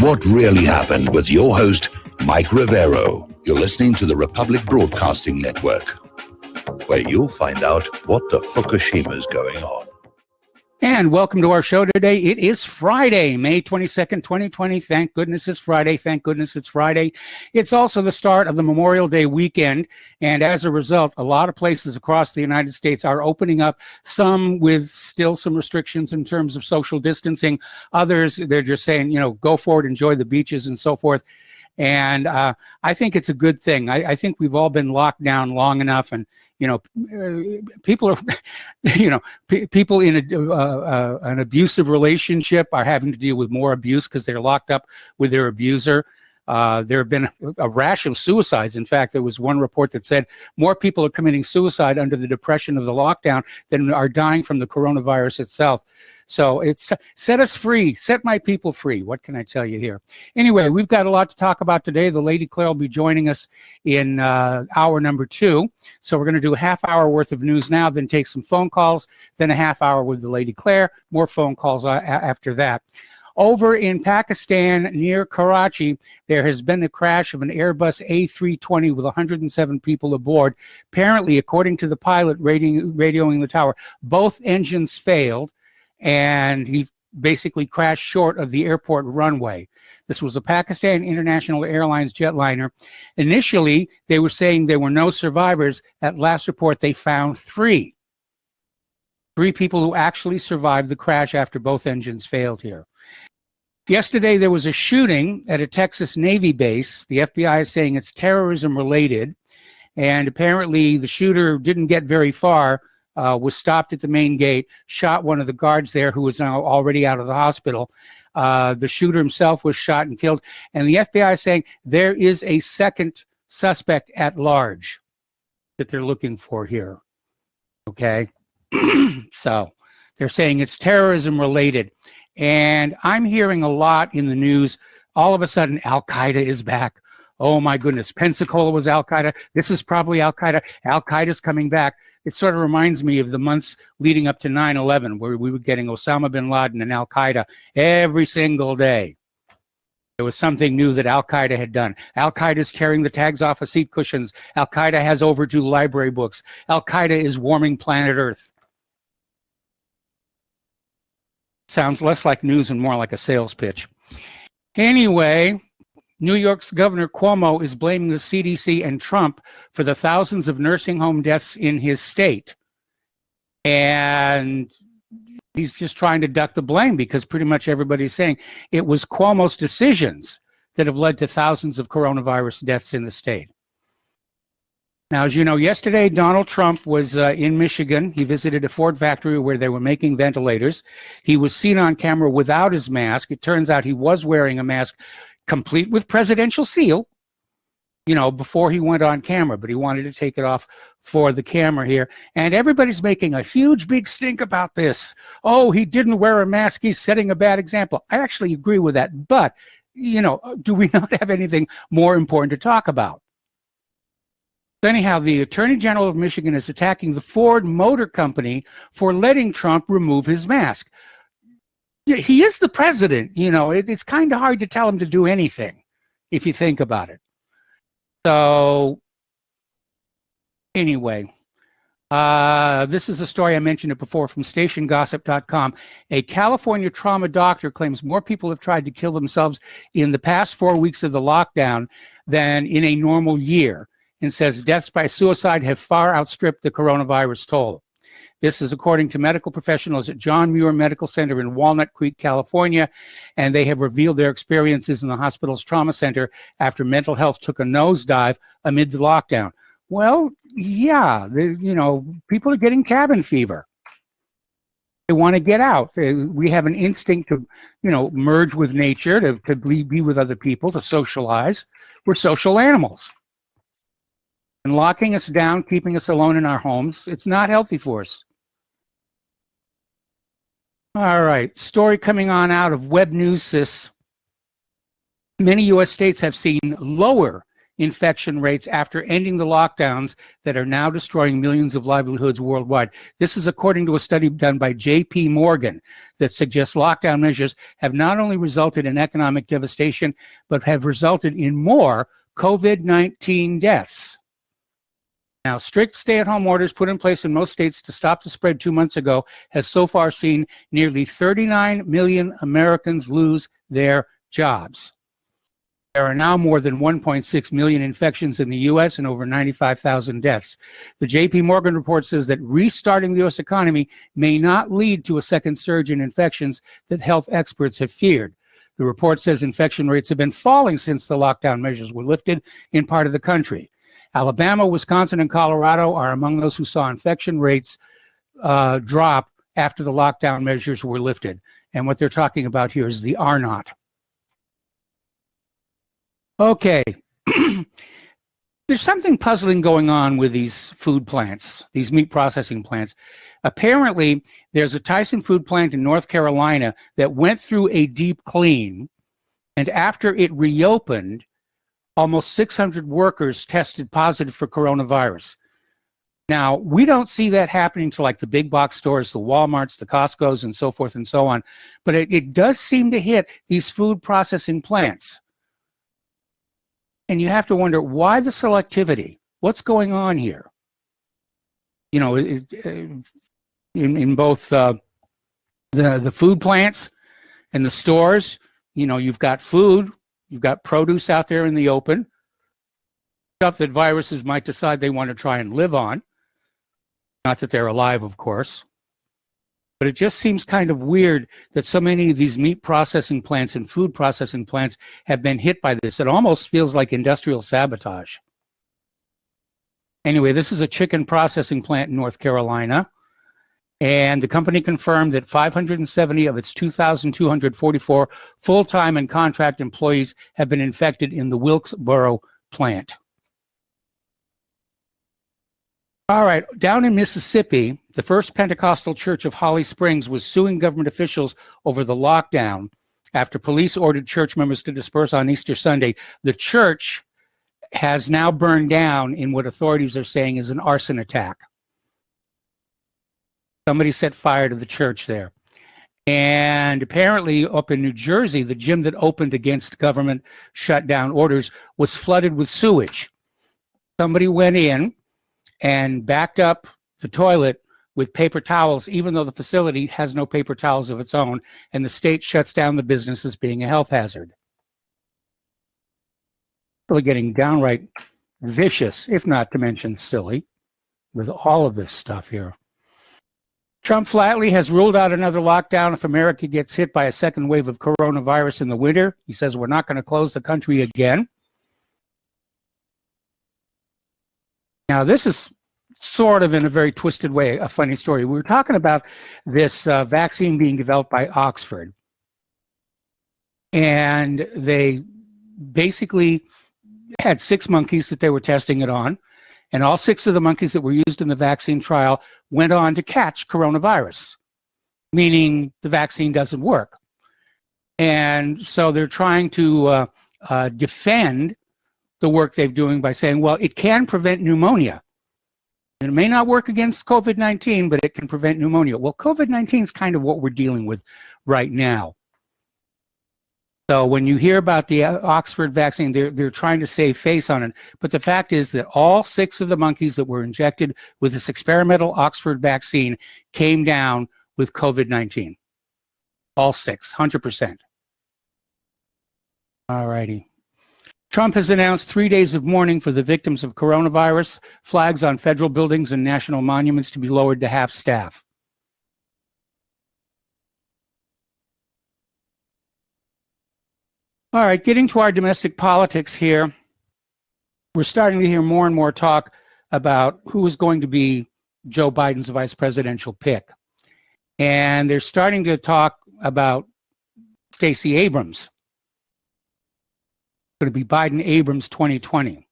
What really happened with your host, Mike Rivero. You're listening to the Republic Broadcasting Network, where you'll find out what the Fukushima's going on. And welcome to our show today. It is Friday, May 22nd, 2020. Thank goodness it's Friday. Thank goodness it's Friday. It's also the start of the Memorial Day weekend. And as a result, a lot of places across the United States are opening up, some with still some restrictions in terms of social distancing. Others, they're just saying, go forward, enjoy the beaches and so forth. And I think it's a good thing. I think we've all been locked down long enough, and people are, people in an abusive relationship are having to deal with more abuse because they're locked up with their abuser. There have been a rash of suicides. In fact, there was one report that said more people are committing suicide under the depression of the lockdown than are dying from the coronavirus itself. So it's set us free, set my people free. What can I tell you here? Anyway, we've got a lot to talk about today. The Lady Claire will be joining us in hour number 2. So we're going to do a half hour worth of news now, then take some phone calls, then a half hour with the Lady Claire, more phone calls after that. Over in Pakistan, near Karachi, there has been a crash of an Airbus A320 with 107 people aboard. Apparently, according to the pilot radioing the tower, both engines failed, and he basically crashed short of the airport runway. This was a Pakistan International Airlines jetliner. Initially, they were saying there were no survivors. At last report, they found 3. 3 people who actually survived the crash after both engines failed here. Yesterday, there was a shooting at a Texas Navy base. The FBI is saying it's terrorism related, and apparently the shooter didn't get very far, was stopped at the main gate, shot one of the guards there who was now already out of the hospital. The shooter himself was shot and killed, and the FBI is saying there is a second suspect at large that they're looking for here. Okay? So they're saying it's terrorism related. And I'm hearing a lot in the news. All of a sudden, Al-Qaeda is back. Oh, my goodness. Pensacola was Al-Qaeda. This is probably Al-Qaeda. Al-Qaeda's coming back. It sort of reminds me of the months leading up to 9/11, where we were getting Osama bin Laden and Al-Qaeda every single day. There was something new that Al-Qaeda had done. Al-Qaeda's tearing the tags off of seat cushions. Al-Qaeda has overdue library books. Al-Qaeda is warming planet Earth. Sounds less like news and more like a sales pitch. Anyway, New York's Governor Cuomo is blaming the CDC and Trump for the thousands of nursing home deaths in his state. And he's just trying to duck the blame because pretty much everybody's saying it was Cuomo's decisions that have led to thousands of coronavirus deaths in the state. Now, as you know, yesterday, Donald Trump was in Michigan. He visited a Ford factory where they were making ventilators. He was seen on camera without his mask. It turns out he was wearing a mask complete with presidential seal, before he went on camera, but he wanted to take it off for the camera here. And everybody's making a huge, big stink about this. Oh, he didn't wear a mask. He's setting a bad example. I actually agree with that. But, do we not have anything more important to talk about? Anyhow, the Attorney General of Michigan is attacking the Ford Motor Company for letting Trump remove his mask. He is the president, it's kind of hard to tell him to do anything if you think about it. So anyway, this is a story I mentioned it before from stationgossip.com. A California trauma doctor claims more people have tried to kill themselves in the past 4 weeks of the lockdown than in a normal year, and says deaths by suicide have far outstripped the coronavirus toll. This is according to medical professionals at John Muir Medical Center in Walnut Creek, California, and they have revealed their experiences in the hospital's trauma center after mental health took a nosedive amid the lockdown. Well, yeah, people are getting cabin fever. They want to get out. We have an instinct to, merge with nature, to be with other people, to socialize. We're social animals. And locking us down, keeping us alone in our homes, it's not healthy for us. All right, story coming on out of Web News. Many U.S. states have seen lower infection rates after ending the lockdowns that are now destroying millions of livelihoods worldwide. This is according to a study done by J.P. Morgan that suggests lockdown measures have not only resulted in economic devastation, but have resulted in more COVID-19 deaths. Now, strict stay-at-home orders put in place in most states to stop the spread 2 months ago has so far seen nearly 39 million Americans lose their jobs. There are now more than 1.6 million infections in the U.S. and over 95,000 deaths. The J.P. Morgan report says that restarting the U.S. economy may not lead to a second surge in infections that health experts have feared. The report says infection rates have been falling since the lockdown measures were lifted in part of the country. Alabama, Wisconsin, and Colorado are among those who saw infection rates drop after the lockdown measures were lifted. And what they're talking about here is the R-naught. Okay, there's something puzzling going on with these food plants, these meat processing plants. Apparently, there's a Tyson food plant in North Carolina that went through a deep clean, and after it reopened, almost 600 workers tested positive for coronavirus. Now, we don't see that happening to like the big box stores, the Walmarts, the Costcos, and so forth and so on, but it does seem to hit these food processing plants. And you have to wonder, why the selectivity? What's going on here? You know, in both the food plants and the stores, you know, you've got food, you've got produce out there in the open, stuff that viruses might decide they want to try and live on. Not that they're alive, of course. But it just seems kind of weird that so many of these meat processing plants and food processing plants have been hit by this. It almost feels like industrial sabotage. Anyway, this is a chicken processing plant in North Carolina. And the company confirmed that 570 of its 2,244 full-time and contract employees have been infected in the Wilkesboro plant. All right, down in Mississippi, the First Pentecostal Church of Holly Springs was suing government officials over the lockdown after police ordered church members to disperse on Easter Sunday. The church has now burned down in what authorities are saying is an arson attack. Somebody set fire to the church there. And apparently up in New Jersey, the gym that opened against government shutdown orders was flooded with sewage. Somebody went in and backed up the toilet with paper towels, even though the facility has no paper towels of its own, and the state shuts down the business as being a health hazard. Really getting downright vicious, if not to mention silly, with all of this stuff here. Trump flatly has ruled out another lockdown if America gets hit by a second wave of coronavirus in the winter. He says we're not going to close the country again. Now, this is sort of in a very twisted way, a funny story. We were talking about this vaccine being developed by Oxford. And they basically had 6 monkeys that they were testing it on. And all 6 of the monkeys that were used in the vaccine trial went on to catch coronavirus, meaning the vaccine doesn't work. And so they're trying to defend the work they're doing by saying, well, it can prevent pneumonia. And it may not work against COVID-19, but it can prevent pneumonia. Well, COVID-19 is kind of what we're dealing with right now. So when you hear about the Oxford vaccine, they're trying to save face on it. But the fact is that all 6 of the monkeys that were injected with this experimental Oxford vaccine came down with COVID-19. All 6, 100%. All righty. Trump has announced 3 days of mourning for the victims of coronavirus, flags on federal buildings and national monuments to be lowered to half staff. All right, getting to our domestic politics here, we're starting to hear more and more talk about who is going to be Joe Biden's vice presidential pick. And they're starting to talk about Stacey Abrams. Going to be Biden-Abrams 2020.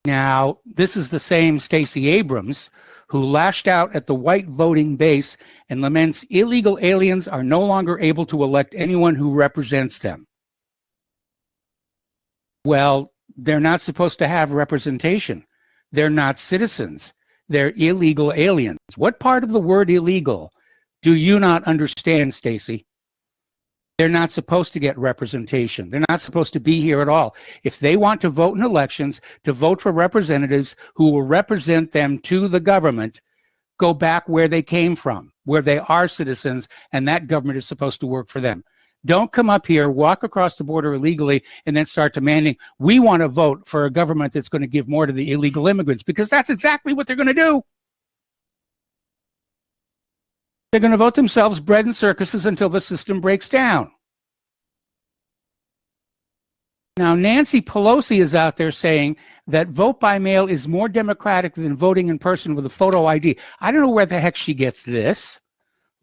Now, this is the same Stacey Abrams who lashed out at the white voting base and laments illegal aliens are no longer able to elect anyone who represents them. Well, they're not supposed to have representation. They're not citizens. They're illegal aliens. What part of the word illegal do you not understand, Stacy? They're not supposed to get representation. They're not supposed to be here at all. If they want to vote in elections, to vote for representatives who will represent them to the government, go back where they came from, where they are citizens, and that government is supposed to work for them. Don't come up here, walk across the border illegally, and then start demanding, we want to vote for a government that's going to give more to the illegal immigrants, because that's exactly what they're going to do. They're going to vote themselves bread and circuses until the system breaks down. Now, Nancy Pelosi is out there saying that vote by mail is more democratic than voting in person with a photo ID. I don't know where the heck she gets this.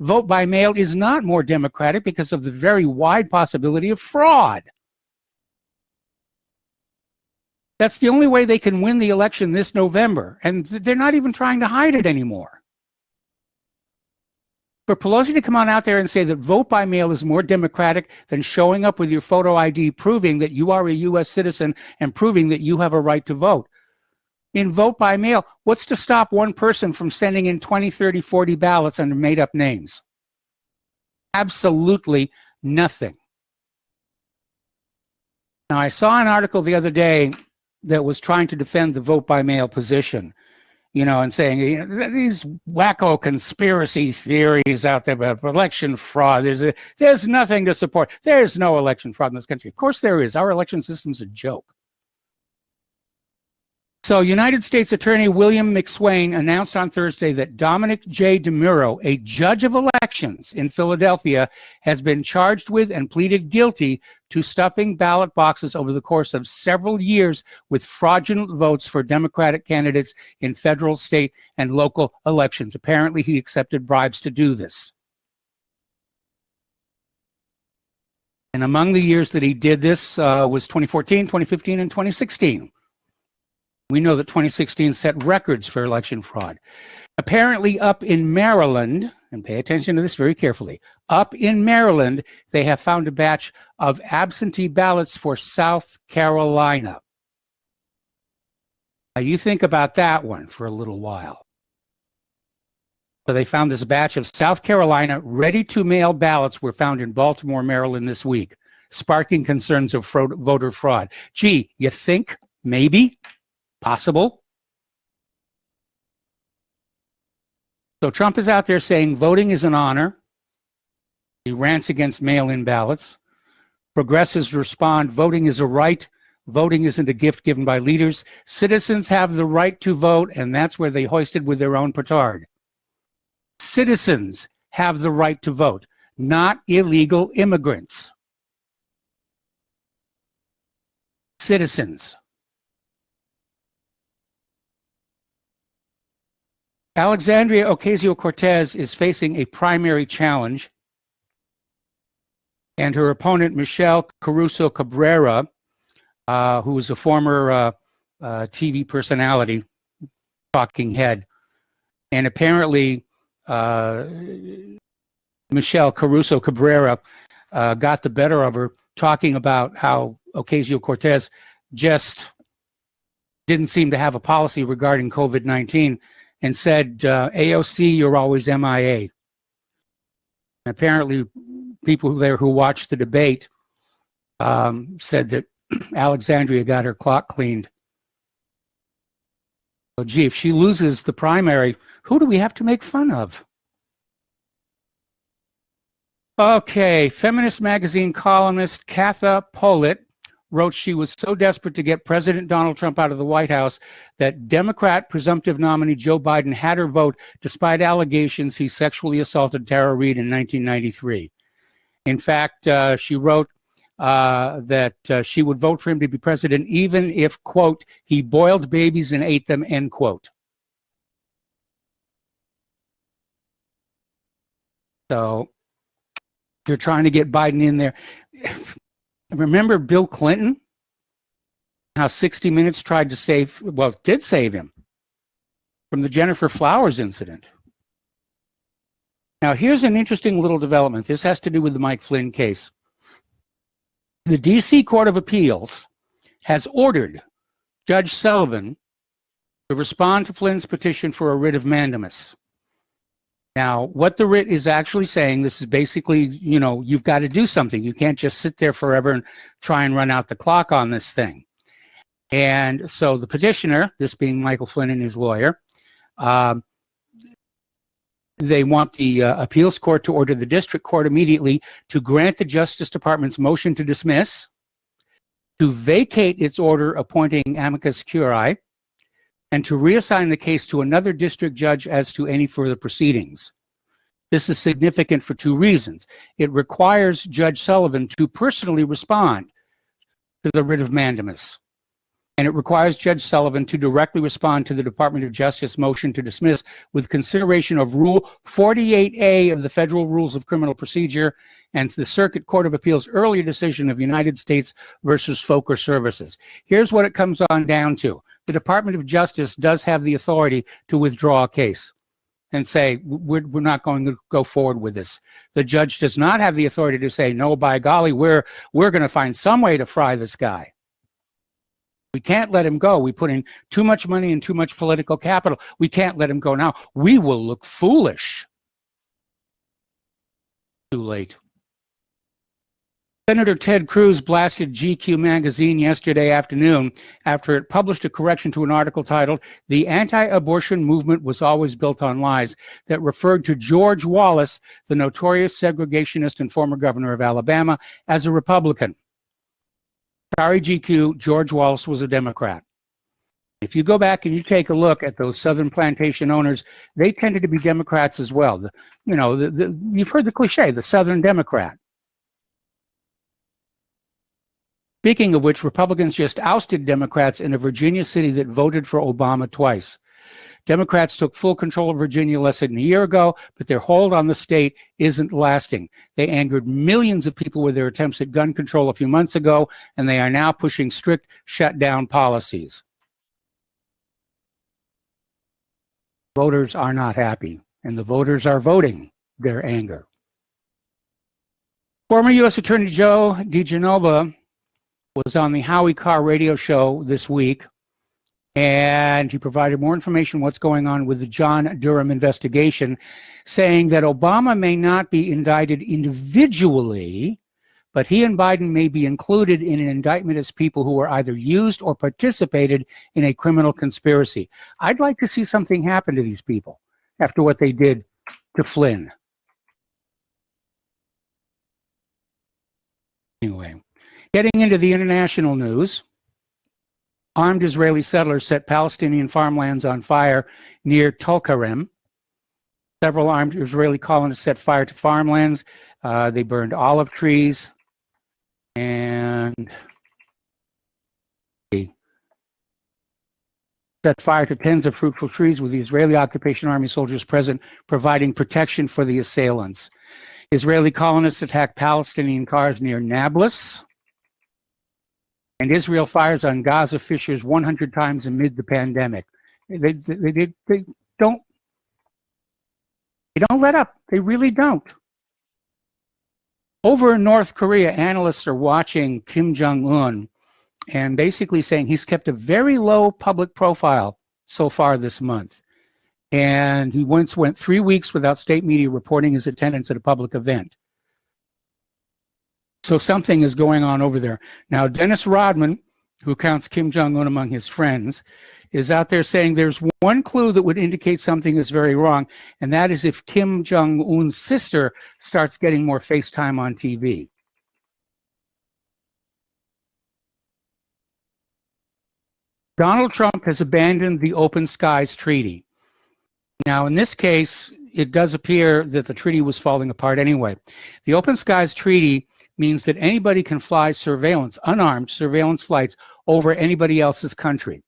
Vote by mail is not more democratic because of the very wide possibility of fraud. That's the only way they can win the election this November, and they're not even trying to hide it anymore. For Pelosi to come on out there and say that vote by mail is more democratic than showing up with your photo ID, proving that you are a U.S. citizen and proving that you have a right to vote. In vote by mail, what's to stop one person from sending in 20, 30, 40 ballots under made-up names? Absolutely nothing. Now, I saw an article the other day that was trying to defend the vote by mail position, and saying, these wacko conspiracy theories out there about election fraud, there's nothing to support. There's no election fraud in this country. Of course there is. Our election system's a joke. So United States Attorney William McSwain announced on Thursday that Dominic J. DeMuro, a judge of elections in Philadelphia, has been charged with and pleaded guilty to stuffing ballot boxes over the course of several years with fraudulent votes for Democratic candidates in federal, state, and local elections. Apparently, he accepted bribes to do this. And among the years that he did this was 2014, 2015, and 2016. We know that 2016 set records for election fraud. Apparently up in Maryland, and pay attention to this very carefully, up in Maryland, they have found a batch of absentee ballots for South Carolina. Now you think about that one for a little while. So they found this batch of South Carolina ready-to-mail ballots were found in Baltimore, Maryland this week, sparking concerns of voter fraud. Gee, you think maybe? Possible. So Trump is out there saying voting is an honor. He rants against mail-in ballots. Progressives respond, voting is a right. Voting isn't a gift given by leaders. Citizens have the right to vote, and that's where they hoisted with their own petard. Citizens have the right to vote, not illegal immigrants. Citizens. Alexandria Ocasio-Cortez is facing a primary challenge, and her opponent, Michelle Caruso Cabrera, who is a former TV personality, talking head, and apparently Michelle Caruso Cabrera got the better of her, talking about how Ocasio-Cortez just didn't seem to have a policy regarding COVID-19, and said, AOC, you're always MIA. Apparently, people there who watched the debate said that Alexandria got her clock cleaned. So, gee, if she loses the primary, who do we have to make fun of? Okay, feminist magazine columnist Katha Pollitt wrote she was so desperate to get President Donald Trump out of the White House that Democrat presumptive nominee Joe Biden had her vote despite allegations he sexually assaulted Tara Reade in 1993. In fact, she wrote that she would vote for him to be president even if, quote, he boiled babies and ate them, end quote. So you're trying to get Biden in there. Remember Bill Clinton? How 60 Minutes tried to save, well, did save him from the Jennifer Flowers incident. Now, here's an interesting little development. This has to do with the Mike Flynn case. The D.C. Court of Appeals has ordered Judge Sullivan to respond to Flynn's petition for a writ of mandamus. Now, what the writ is actually saying, this is basically, you know, you've got to do something. You can't just sit there forever and try and run out the clock on this thing. And so the petitioner, this being Michael Flynn and his lawyer, they want the appeals court to order the district court immediately to grant the Justice Department's motion to dismiss, to vacate its order appointing amicus curiae, and to reassign the case to another district judge as to any further proceedings. This is significant for two reasons. It requires Judge Sullivan to personally respond to the writ of mandamus, and it requires Judge Sullivan to directly respond to the Department of Justice motion to dismiss with consideration of Rule 48A of the Federal Rules of Criminal Procedure and the Circuit Court of Appeals' earlier decision of United States versus Fokker Services. Here's what it comes on down to. The Department of Justice does have the authority to withdraw a case and say, we're not going to go forward with this. The judge does not have the authority to say, no, by golly, we're going to find some way to fry this guy. We can't let him go. We put in too much money and too much political capital. We can't let him go now. We will look foolish. Too late. Senator Ted Cruz blasted GQ magazine yesterday afternoon after it published a correction to an article titled, "The Anti-Abortion Movement Was Always Built on Lies," that referred to George Wallace, the notorious segregationist and former governor of Alabama, as a Republican. Sorry, GQ, George Wallace was a Democrat. If you go back and you take a look at those Southern plantation owners, they tended to be Democrats as well. You've heard the cliche, the Southern Democrat. Speaking of which, Republicans just ousted Democrats in a Virginia city that voted for Obama twice. Democrats took full control of Virginia less than a year ago, but their hold on the state isn't lasting. They angered millions of people with their attempts at gun control a few months ago, and they are now pushing strict shutdown policies. Voters are not happy, and the voters are voting their anger. Former U.S. Attorney Joe DiGenova was on the Howie Carr radio show this week, and he provided more information on what's going on with the John Durham investigation, saying that Obama may not be indicted individually, but he and Biden may be included in an indictment as people who were either used or participated in a criminal conspiracy. I'd like to see something happen to these people after what they did to Flynn. Anyway. Getting into the international news, armed Israeli settlers set Palestinian farmlands on fire near Tulkarem. Several armed Israeli colonists set fire to farmlands. They burned olive trees and set fire to tens of fruitful trees with the Israeli occupation army soldiers present, providing protection for the assailants. Israeli colonists attacked Palestinian cars near Nablus. And Israel fires on Gaza fissures 100 times amid the pandemic. They don't let up. They really don't. Over in North Korea, analysts are watching Kim Jong-un and basically saying he's kept a very low public profile so far this month. And he once went 3 weeks without state media reporting his attendance at a public event. So something is going on over there. Now, Dennis Rodman, who counts Kim Jong-un among his friends, is out there saying there's one clue that would indicate something is very wrong, and that is if Kim Jong-un's sister starts getting more FaceTime on TV. Donald Trump has abandoned the Open Skies Treaty. Now, in this case, it does appear that the treaty was falling apart anyway. The Open Skies Treaty means that anybody can fly surveillance, unarmed surveillance flights over anybody else's country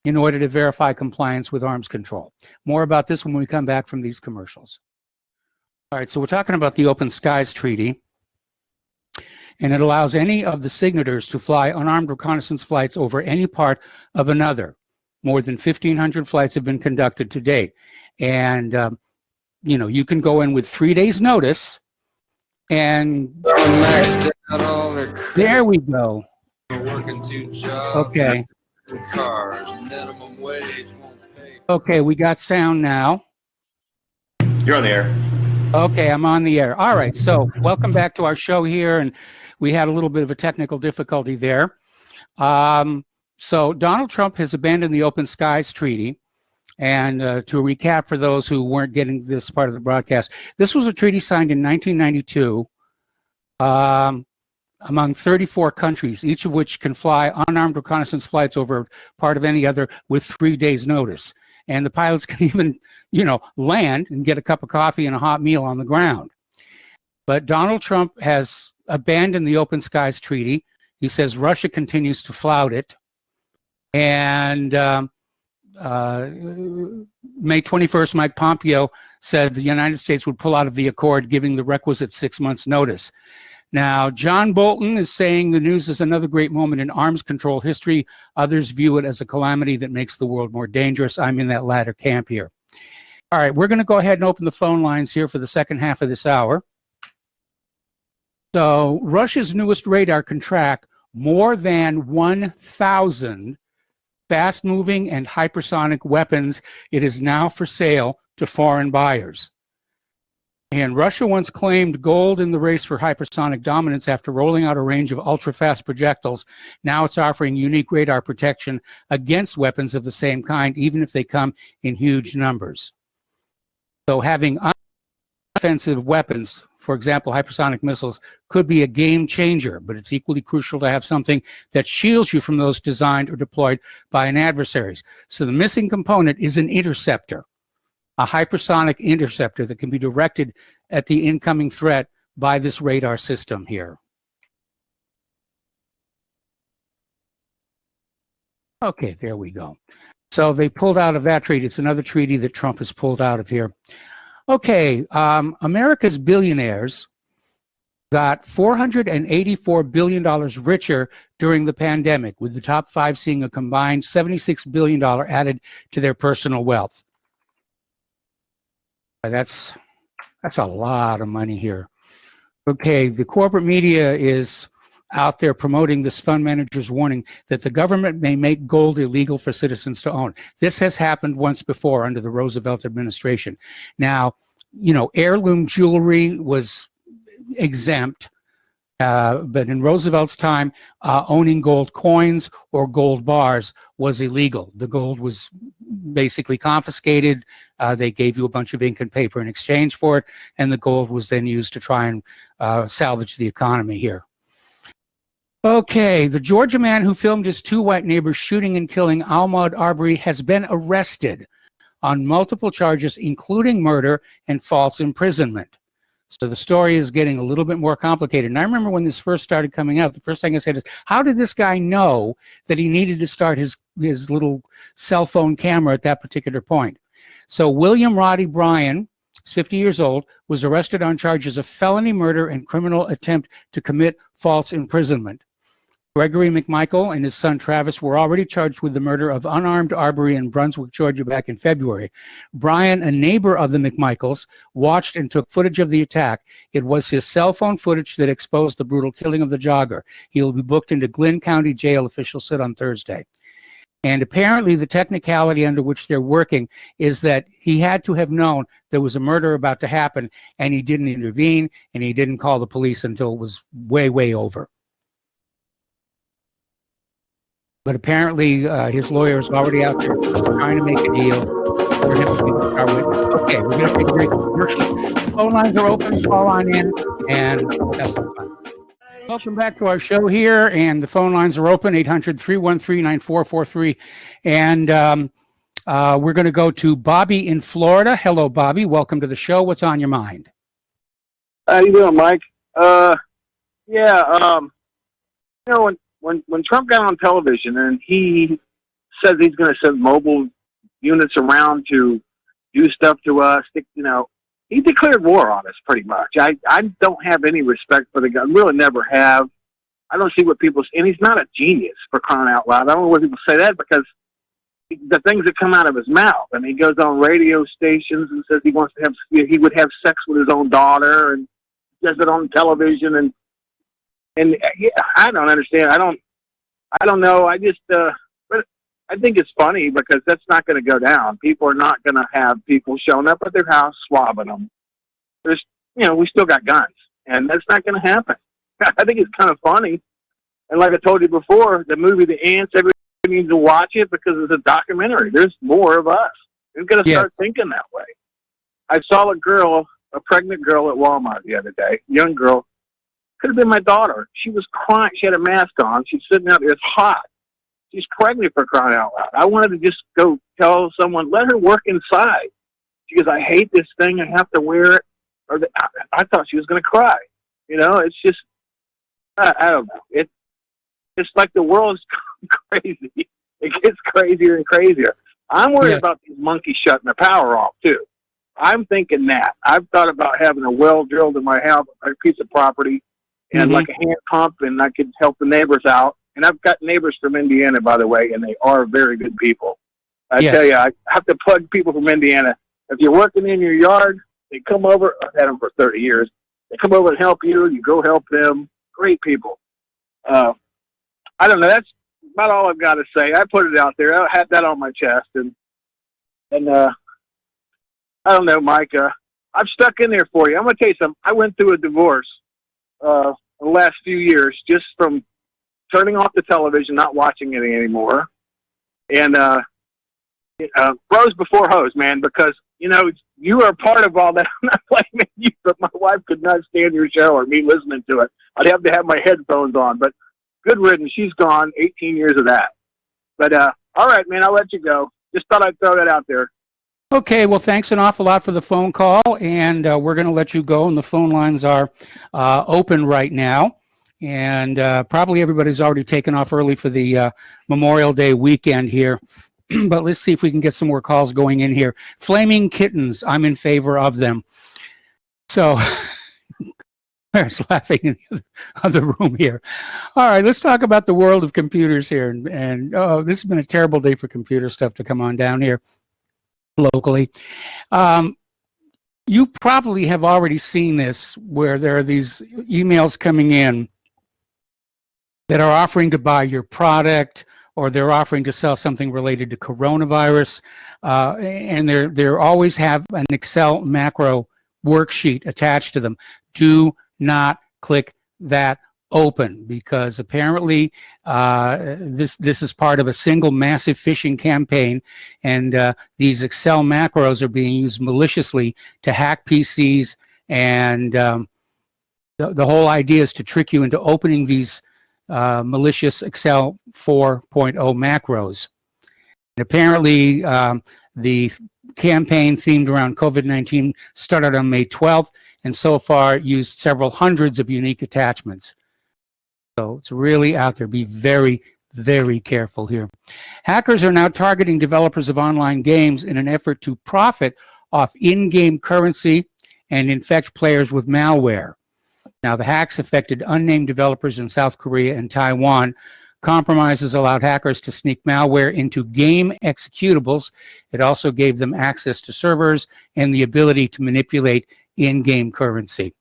in order to verify compliance with arms control. More about this when we come back from these commercials. All right, so we're talking about the Open Skies Treaty, and it allows any of the signatories to fly unarmed reconnaissance flights over any part of another. More than 1,500 flights have been conducted to date. And, you can go in with 3 days' notice. And there we go. working 2 jobs. Okay. Cars, minimum wage won't pay. Okay, we got sound now. You're on the air. Okay, I'm on the air. All right, so welcome back to our show here, and we had a little bit of a technical difficulty there. So Donald Trump has abandoned the Open Skies Treaty, and to recap for those who weren't getting this part of the broadcast, this was a treaty signed in 1992 among 34 countries, each of which can fly unarmed reconnaissance flights over part of any other with 3 days' notice. And the pilots can even, land and get a cup of coffee and a hot meal on the ground. But Donald Trump has abandoned the Open Skies Treaty. He says Russia continues to flout it. And May 21st, Mike Pompeo said the United States would pull out of the accord, giving the requisite 6 months' notice. Now, John Bolton is saying the news is another great moment in arms control history. Others view it as a calamity that makes the world more dangerous. I'm in that latter camp here. All right, we're going to go ahead and open the phone lines here for the second half of this hour. So Russia's newest radar can track more than 1,000 fast-moving and hypersonic weapons. It is now for sale to foreign buyers. And Russia once claimed gold in the race for hypersonic dominance after rolling out a range of ultra-fast projectiles. Now it's offering unique radar protection against weapons of the same kind, even if they come in huge numbers. So having offensive weapons, for example, hypersonic missiles, could be a game changer, but it's equally crucial to have something that shields you from those designed or deployed by an adversary. So the missing component is an interceptor. A hypersonic interceptor that can be directed at the incoming threat by this radar system here. Okay, there we go. So they pulled out of that treaty. It's another treaty that Trump has pulled out of here. Okay, America's billionaires got $484 billion richer during the pandemic, with the top 5 seeing a combined $76 billion added to their personal wealth. That's a lot of money here. Okay, the corporate media is out there promoting this fund manager's warning that the government may make gold illegal for citizens to own. This has happened once before under the Roosevelt administration. Now, heirloom jewelry was exempt, but in Roosevelt's time, owning gold coins or gold bars was illegal. The gold was basically confiscated. They gave you a bunch of ink and paper in exchange for it, and the gold was then used to try and salvage the economy here. Okay, the Georgia man who filmed his 2 white neighbors shooting and killing Ahmaud Arbery has been arrested on multiple charges, including murder and false imprisonment. So the story is getting a little bit more complicated. And I remember when this first started coming out, the first thing I said is, how did this guy know that he needed to start his little cell phone camera at that particular point? So William Roddy Bryan, 50 years old, was arrested on charges of felony murder and criminal attempt to commit false imprisonment. Gregory McMichael and his son Travis were already charged with the murder of unarmed Arbery in Brunswick, Georgia back in February. Bryan, a neighbor of the McMichaels, watched and took footage of the attack. It was his cell phone footage that exposed the brutal killing of the jogger. He will be booked into Glynn County Jail, officials said on Thursday. And apparently the technicality under which they're working is that he had to have known there was a murder about to happen, and he didn't intervene, and he didn't call the police until it was way, way over. But apparently his lawyer is already out there trying to make a deal for him to be the star witness. Okay, we're going to take a break commercial. The phone lines are open. Call on in and have some fun. Welcome back to our show here, and the phone lines are open, 800-313-9443. And we're going to go to Bobby in Florida. Hello, Bobby. Welcome to the show. What's on your mind? How you doing, Mike? When Trump got on television and he says he's going to send mobile units around to do stuff to us, he declared war on us pretty much. I don't have any respect for the guy. Really never have. I don't see what people, and he's not a genius, for crying out loud. I don't know why people say that, because the things that come out of his mouth, and he goes on radio stations and says he would have sex with his own daughter, and does it on television, and I don't understand. I don't know. I just, but I think it's funny because that's not going to go down. People are not going to have people showing up at their house swabbing them. There's, we still got guns, and that's not going to happen. I think it's kind of funny. And like I told you before, the movie The Ants, everybody needs to watch it because it's a documentary. There's more of us. We've got to start thinking that way. I saw a pregnant girl at Walmart the other day, young girl. Could have been my daughter. She was crying. She had a mask on. She's sitting out there. It's hot. She's pregnant, for crying out loud. I wanted to just go tell someone, let her work inside. She goes, I hate this thing. I have to wear it. I thought she was going to cry. It's just, I don't know. It's like the world's crazy. It gets crazier and crazier. I'm worried about these monkeys shutting the power off, too. I'm thinking that. I've thought about having a well drilled in my house, a piece of property, and like a hand pump, and I could help the neighbors out. And I've got neighbors from Indiana, by the way, and they are very good people. I tell you, I have to plug people from Indiana. If you're working in your yard, they come over. I've had them for 30 years. They come over and help you. You go help them. Great people. I don't know. That's about all I've got to say. I put it out there. I had that on my chest, and I don't know, Mike. I'm stuck in there for you. I'm going to tell you something. I went through a divorce the last few years just from turning off the television, not watching it anymore. And bros before hoes, man, because, you are part of all that. I'm not blaming you, but my wife could not stand your show or me listening to it. I'd have to have my headphones on. But good riddance. She's gone. 18 years of that. But all right, man, I'll let you go. Just thought I'd throw that out there. Okay, well, thanks an awful lot for the phone call, and we're going to let you go, and the phone lines are open right now, and probably everybody's already taken off early for the Memorial Day weekend here, but let's see if we can get some more calls going in here. Flaming kittens, I'm in favor of them. So, there's laughing in the other room here. All right, let's talk about the world of computers here, and this has been a terrible day for computer stuff to come on down here. Locally. You probably have already seen this where there are these emails coming in that are offering to buy your product, or they're offering to sell something related to coronavirus, and they always have an Excel macro worksheet attached to them. Do not click that open, because apparently this is part of a single massive phishing campaign, and these Excel macros are being used maliciously to hack PCs, and the whole idea is to trick you into opening these malicious Excel 4.0 macros. And apparently the campaign themed around COVID-19 started on May 12th, and so far used several hundreds of unique attachments. So it's really out there. Be very, very careful here. Hackers are now targeting developers of online games in an effort to profit off in-game currency and infect players with malware. Now, the hacks affected unnamed developers in South Korea and Taiwan. Compromises allowed hackers to sneak malware into game executables. It also gave them access to servers and the ability to manipulate in-game currency.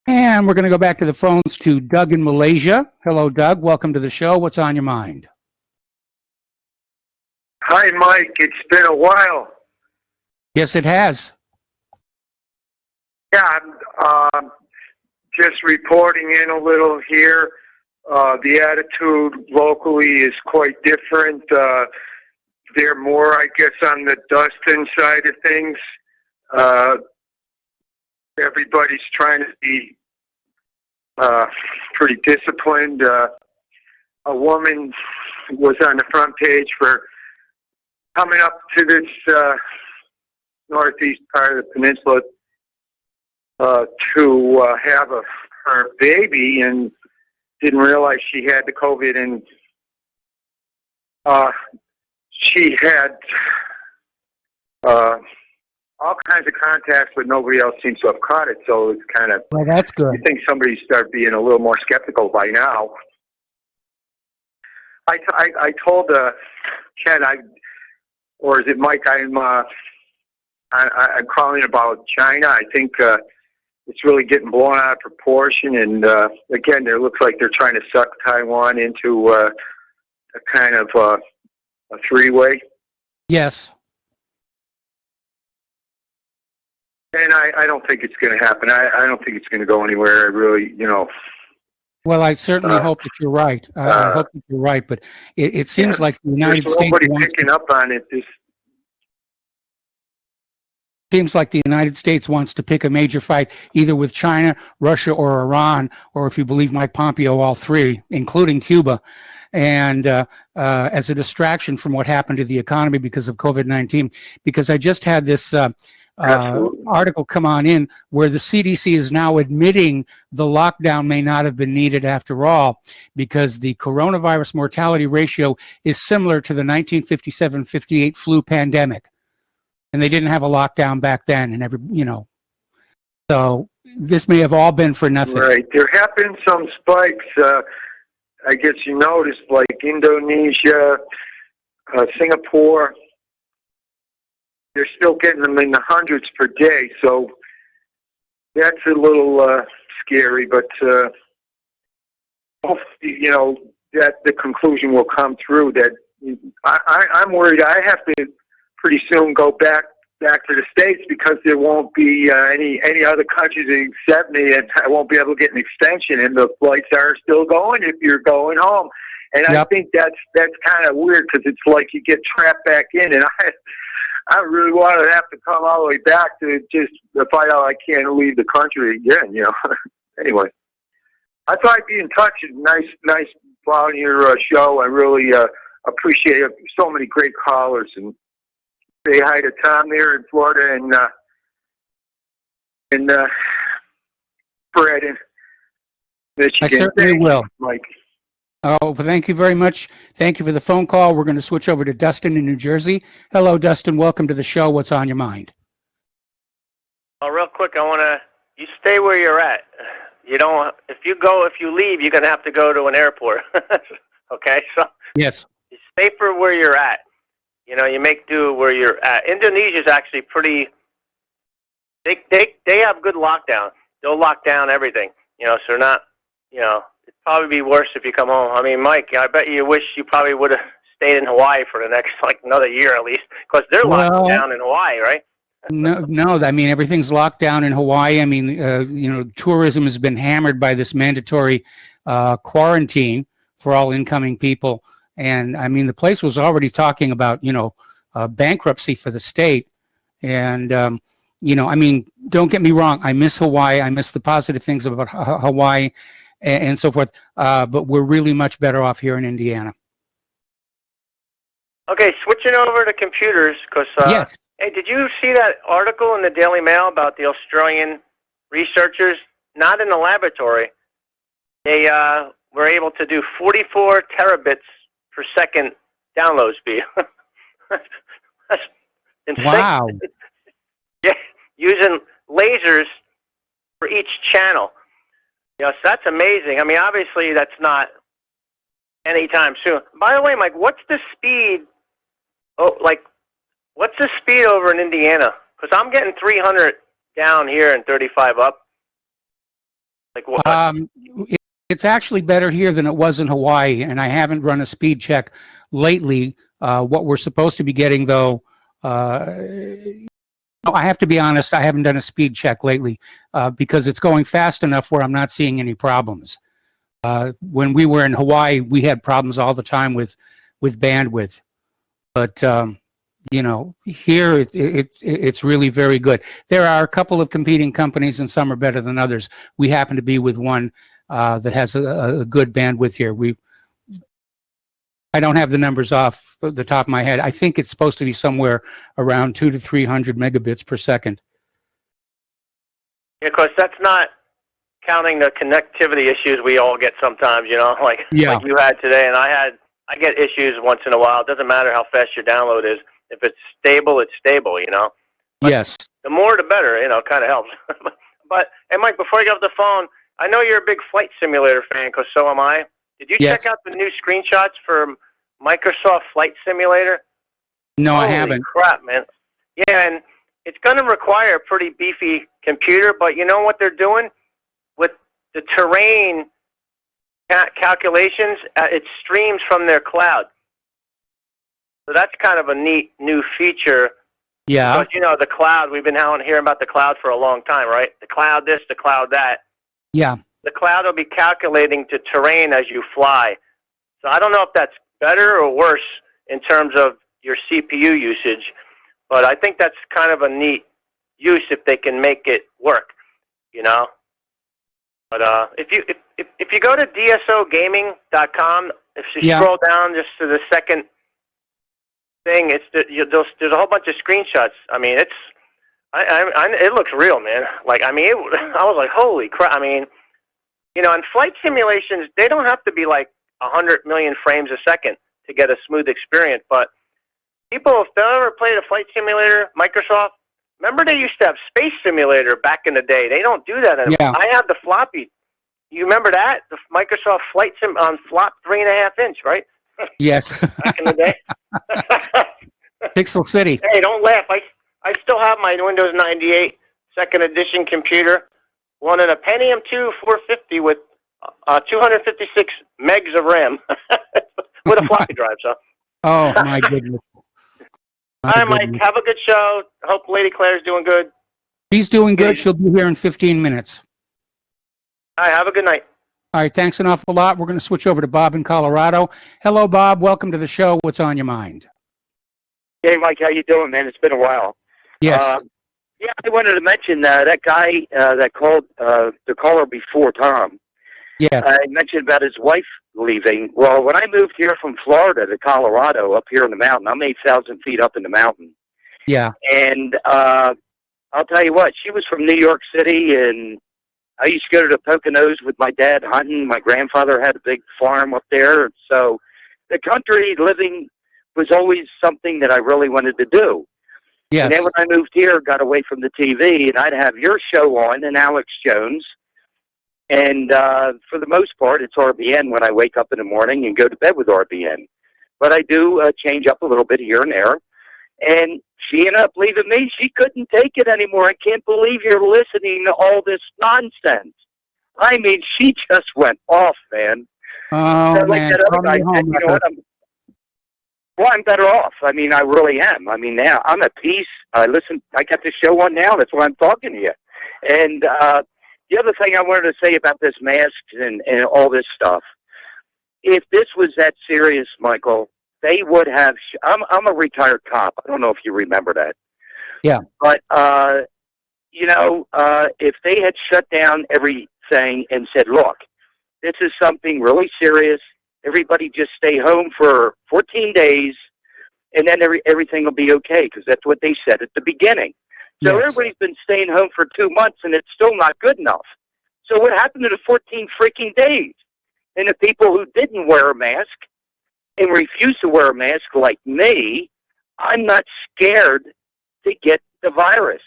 And we're going to go back to the phones to Doug in Malaysia. Hello, Doug. Welcome to the show. What's on your mind? Hi, Mike. It's been a while. Yes, it has. Yeah, I'm just reporting in a little here. The attitude locally is quite different. They're more, I guess, on the dusting side of things. Everybody's trying to be pretty disciplined. A woman was on the front page for coming up to this northeast part of the peninsula to have her baby, and didn't realize she had the COVID, and she had all kinds of contacts, but nobody else seems to have caught it. So it's kind of, well, that's good. You think somebody start being a little more skeptical by now. I told Ken, or is it Mike? I'm calling about China. I think it's really getting blown out of proportion. And again, it looks like they're trying to suck Taiwan into a kind of a three-way. Yes. And I don't think it's going to happen. I don't think it's going to go anywhere. I really, Well, I certainly hope that you're right. I hope that you're right, but it seems like the United there's States nobody wants picking up on it. seems like the United States wants to pick a major fight either with China, Russia, or Iran, or if you believe Mike Pompeo, all three, including Cuba. And as a distraction from what happened to the economy because of COVID-19, because I just had this article come on in where the CDC is now admitting the lockdown may not have been needed after all, because the coronavirus mortality ratio is similar to the 1957-58 flu pandemic. And they didn't have a lockdown back then, and so this may have all been for nothing. Right. There have been some spikes. I guess you noticed, like Indonesia, Singapore. They're still getting them in the hundreds per day, so that's a little scary. But hopefully, that the conclusion will come through. That I'm worried. I have to pretty soon go back to the States because there won't be any other countries that accept me, and I won't be able to get an extension, and the flights are still going if you're going home. And I think that's kind of weird because it's like you get trapped back in, and I really want to have to come all the way back to just find out I can't leave the country again, Anyway, I thought I'd be in touch. Nice following your show. I really appreciate it. So many great callers, and say hi to Tom there in Florida, and Fred in Michigan. I certainly will. Mike. Oh, well, thank you very much. Thank you for the phone call. We're going to switch over to Dustin in New Jersey. Hello, Dustin. Welcome to the show. What's on your mind? Well, real quick, you stay where you're at. If you leave, you're going to have to go to an airport. Okay? So Yes. you stay for where you're at. You make do where you're at. Indonesia's actually pretty, they have good lockdown. They'll lock down everything, so they're not, it'd probably be worse if you come home. I mean, Mike, I bet you wish you probably would have stayed in Hawaii for the next, another year at least, because they're locked down in Hawaii, right? No. I mean, everything's locked down in Hawaii. I mean, tourism has been hammered by this mandatory quarantine for all incoming people. And I mean, the place was already talking about, bankruptcy for the state. And, I mean, don't get me wrong. I miss Hawaii. I miss the positive things about Hawaii and so forth. But we're really much better off here in Indiana. Okay, switching over to computers, because, yes. Hey, did you see that article in the Daily Mail about the Australian researchers? Not in the laboratory. They were able to do 44 terabits per second download speed. That's insane. Wow. Yeah, using lasers for each channel. So that's amazing. I mean, obviously that's not anytime soon. By the way, Mike, what's the speed? What's the speed over in Indiana? Because I'm getting 300 down here and 35 up. What? It's actually better here than it was in Hawaii, and I haven't run a speed check lately. What we're supposed to be getting, though, I have to be honest, I haven't done a speed check lately because it's going fast enough where I'm not seeing any problems. When we were in Hawaii, we had problems all the time with bandwidth. But, here it's really very good. There are a couple of competing companies, and some are better than others. We happen to be with one that has a good bandwidth here. I don't have the numbers off the top of my head. I think it's supposed to be somewhere around 200 to 300 megabits per second. Yeah, because that's not counting the connectivity issues we all get sometimes, like you had today, and I get issues once in a while. It doesn't matter how fast your download is. If it's stable, it's stable, But yes. The more, the better, kind of helps. But, hey, Mike, before I get off the phone, I know you're a big flight simulator fan, because so am I. Did you check out the new screenshots for Microsoft Flight Simulator? No, Holy I haven't. Crap, man. Yeah, and it's going to require a pretty beefy computer, but you know what they're doing? With the terrain calculations, it streams from their cloud. So that's kind of a neat new feature. Yeah. Because, you know, the cloud, we've been hearing about the cloud for a long time, right? The cloud this, the cloud that. Yeah. The cloud will be calculating to terrain as you fly. So I don't know if that's better or worse in terms of your CPU usage, but I think that's kind of a neat use if they can make it work, you know. But if you go to dsogaming.com, if you scroll down just to the second thing, there's a whole bunch of screenshots. I mean, it looks real, man. Like, I mean, I was like, holy crap. I mean, you know, in flight simulations, they don't have to be like 100 million frames a second to get a smooth experience. But people, if they've ever played a flight simulator, Microsoft, remember they used to have Space Simulator back in the day. They don't do that anymore. Yeah. I have the floppy. You remember that? The Microsoft Flight Sim on flop 3.5 inch, right? Yes. Back in the day. Pixel City. Hey, don't laugh. I still have my Windows 98 second edition computer running a Pentium 2 450 with 256 megs of RAM with a floppy drive. So. Oh, my goodness. All right, Mike. Have a good show. Hope Lady Claire's doing good. She's doing good. She'll be here in 15 minutes. All right, have a good night. All right, thanks an awful lot. We're going to switch over to Bob in Colorado. Hello, Bob. Welcome to the show. What's on your mind? Hey, Mike. How you doing, man? It's been a while. Yes. Yeah, I wanted to mention that guy that called the caller before Tom. Yeah. I mentioned about his wife leaving. Well, when I moved here from Florida to Colorado, up here in the mountain, I'm 8,000 feet up in the mountain. Yeah. And I'll tell you what, she was from New York City, and I used to go to the Poconos with my dad hunting. My grandfather had a big farm up there. So the country living was always something that I really wanted to do. Yes. And then when I moved here, got away from the TV, and I'd have your show on and Alex Jones. And for the most part, it's RBN when I wake up in the morning and go to bed with RBN. But I do change up a little bit here and there. And she ended up leaving me. She couldn't take it anymore. I can't believe you're listening to all this nonsense. I mean, she just went off, man. Oh, so, man. Like that other guy said, you know what, I'm better off. I mean, I really am. I mean, now I'm at peace. I got the show on now. That's why I'm talking to you. And the other thing I wanted to say about this masks and all this stuff, if this was that serious, Michael, they would have. I'm a retired cop. I don't know if you remember that. Yeah. But you know, if they had shut down everything and said, "Look, this is something really serious. Everybody just stay home for 14 days, and then everything will be okay," because that's what they said at the beginning. So Yes. Everybody's been staying home for 2 months, and it's still not good enough. So what happened to the 14 freaking days? And the people who didn't wear a mask and refused to wear a mask like me, I'm not scared to get the virus.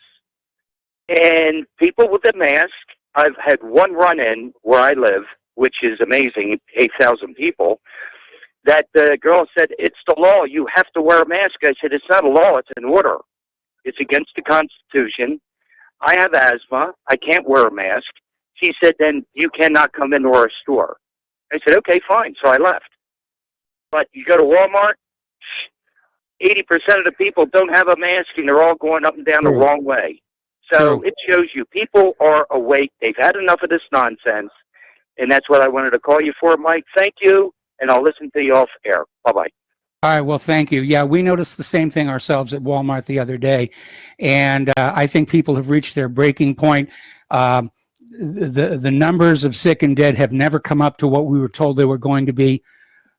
And people with the mask, I've had one run-in where I live, which is amazing, 8,000 people, that the girl said, "It's the law. You have to wear a mask." I said, "It's not a law. It's an order. It's against the Constitution. I have asthma. I can't wear a mask." She said, "Then you cannot come into our store." I said, "Okay, fine." So I left. But you go to Walmart, 80% of the people don't have a mask, and they're all going up and down the wrong way. So it shows you people are awake. They've had enough of this nonsense. And that's what I wanted to call you for, Mike. Thank you, and I'll listen to you off air. Bye-bye. All right, well, thank you. Yeah, we noticed the same thing ourselves at Walmart the other day, and I think people have reached their breaking point. The numbers of sick and dead have never come up to what we were told they were going to be,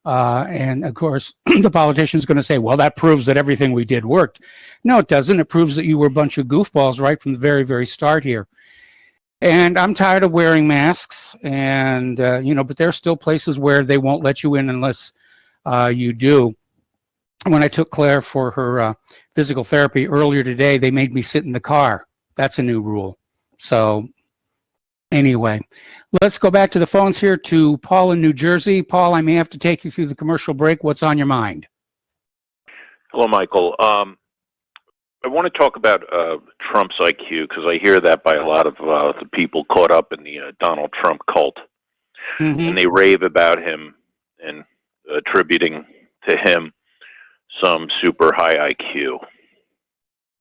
and of course, the politician's going to say, well, that proves that everything we did worked. No, it doesn't. It proves that you were a bunch of goofballs right from the very, very start here. And I'm tired of wearing masks, and but there are still places where they won't let you in unless you do. When I took Claire for her physical therapy earlier today, they made me sit in the car. That's a new rule. So anyway, let's go back to the phones here to Paul in New Jersey. Paul, I may have to take you through the commercial break. What's on your mind? Hello, Michael. I want to talk about Trump's IQ because I hear that by a lot of the people caught up in the Donald Trump cult, and they rave about him and attributing to him some super high IQ.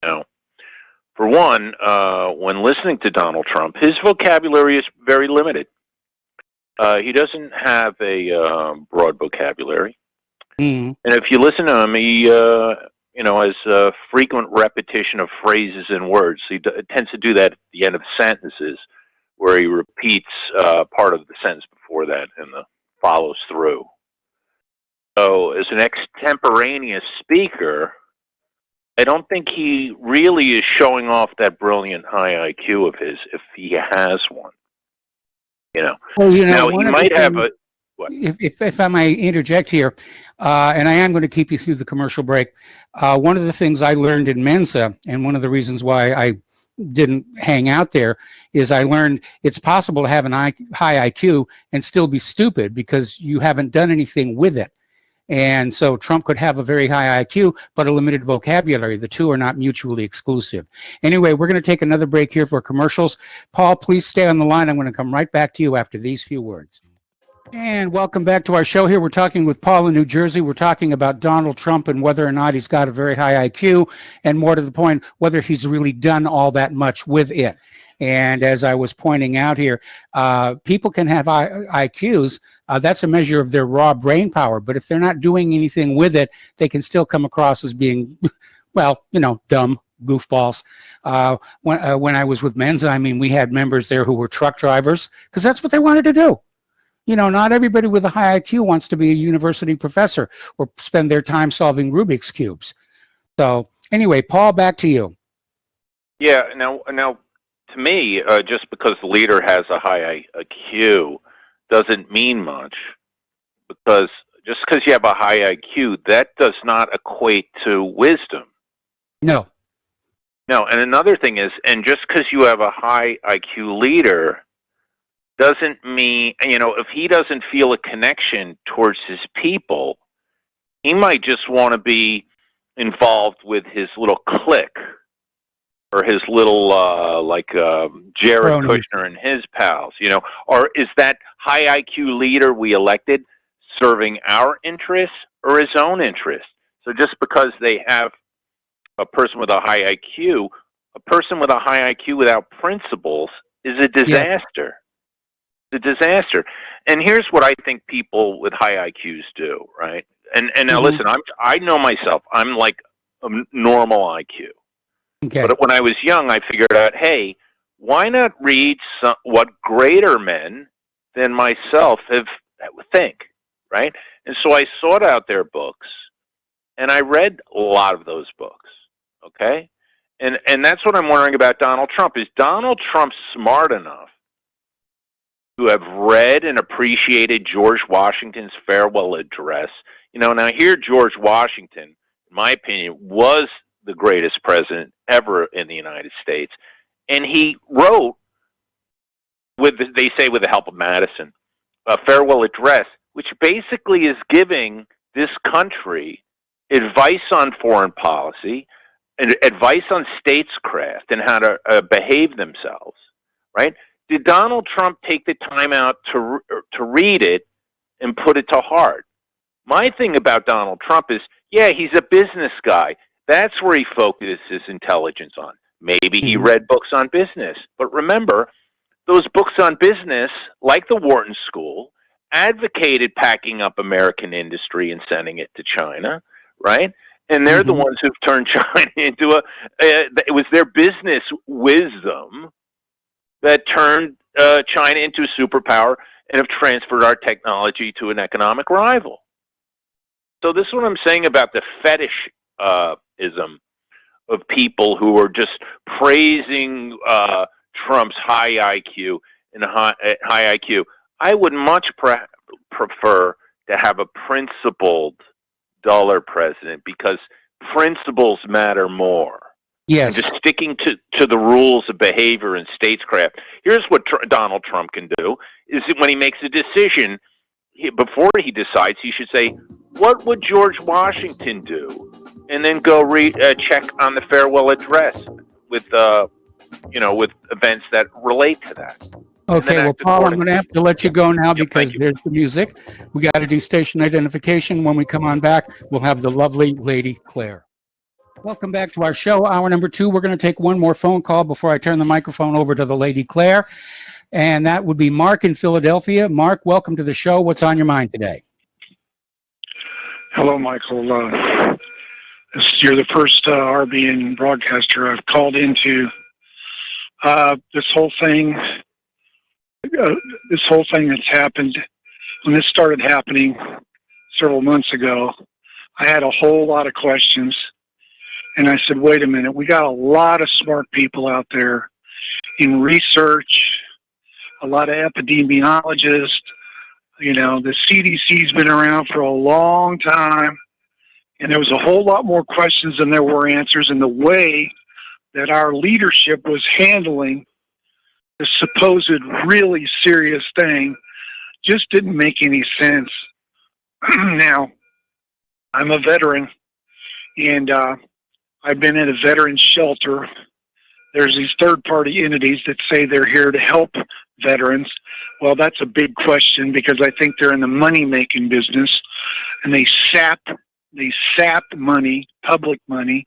Now, for one, when listening to Donald Trump, his vocabulary is very limited. He doesn't have a broad vocabulary, and if you listen to him, he has a frequent repetition of phrases and words. He tends to do that at the end of sentences, where he repeats part of the sentence before that and follows through. So, as an extemporaneous speaker, I don't think he really is showing off that brilliant high IQ of his, if he has one. Well, now he might have a. What? If I may interject here, and I am going to keep you through the commercial break. One of the things I learned in Mensa, and one of the reasons why I didn't hang out there, is I learned it's possible to have high IQ and still be stupid because you haven't done anything with it. And so Trump could have a very high IQ, but a limited vocabulary. The two are not mutually exclusive. Anyway, we're going to take another break here for commercials. Paul, please stay on the line. I'm going to come right back to you after these few words. And welcome back to our show here. We're talking with Paul in New Jersey. We're talking about Donald Trump and whether or not he's got a very high IQ, and more to the point, whether he's really done all that much with it. And as I was pointing out here, people can have IQs. That's a measure of their raw brain power. But if they're not doing anything with it, they can still come across as being, dumb goofballs. When I was with Mensa, I mean, we had members there who were truck drivers because that's what they wanted to do. Not everybody with a high IQ wants to be a university professor or spend their time solving Rubik's cubes. So anyway, Paul, back to you. Yeah. Now, to me, just because the leader has a high IQ doesn't mean much, because just because you have a high IQ, that does not equate to wisdom. No. And another thing is, and just because you have a high IQ leader doesn't mean, if he doesn't feel a connection towards his people, he might just want to be involved with his little clique or his little, Jared Kushner and his pals, or is that high IQ leader we elected serving our interests or his own interests? So just because they have a person with a high IQ without principles is a disaster. Yeah. It's a disaster. And here's what I think people with high IQs do, right? And now listen, I know myself. I'm like a normal IQ. Okay. But when I was young, I figured out, hey, why not read what greater men than myself think, right? And so I sought out their books, and I read a lot of those books, okay? And that's what I'm wondering about Donald Trump. Is Donald Trump smart enough to have read and appreciated George Washington's farewell address? Now here George Washington, in my opinion, was the greatest president ever in the United States. And he wrote, with the help of Madison, a farewell address, which basically is giving this country advice on foreign policy and advice on statescraft and how to behave themselves, right? Did Donald Trump take the time out to read it and put it to heart? My thing about Donald Trump is, yeah, he's a business guy. That's where he focused his intelligence on. Maybe he read books on business. But remember, those books on business, like the Wharton School, advocated packing up American industry and sending it to China, right? And they're the ones who've turned China into it was their business wisdom that turned China into a superpower and have transferred our technology to an economic rival. So this is what I'm saying about the fetishism of people who are just praising Trump's high IQ and high IQ. I would much prefer to have a principled, duller president, because principles matter more. Yes. And just sticking to the rules of behavior and statescraft. Here's what Donald Trump can do, is that when he makes a decision, before he decides, he should say, what would George Washington do? And then go check on the farewell address with with events that relate to that. Okay, well, Paul, I'm going to have to let you go now because there's the music. We got to do station identification. When we come on back, we'll have the lovely Lady Claire. Welcome back to our show, hour number 2. We're going to take one more phone call before I turn the microphone over to the Lady Claire, and that would be Mark in Philadelphia. Mark, welcome to the show. What's on your mind today? Hello, Michael. You're the first RBN broadcaster I've called into. This whole thing that's happened, when this started happening several months ago, I had a whole lot of questions. And I said, wait a minute, we got a lot of smart people out there in research, a lot of epidemiologists. The CDC's been around for a long time. And there was a whole lot more questions than there were answers, in the way that our leadership was handling the supposed really serious thing just didn't make any sense. Now, I'm a veteran, and I've been in a veteran shelter. There's these third-party entities that say they're here to help veterans. Well, that's a big question, because I think they're in the money-making business, and they sap money, public money,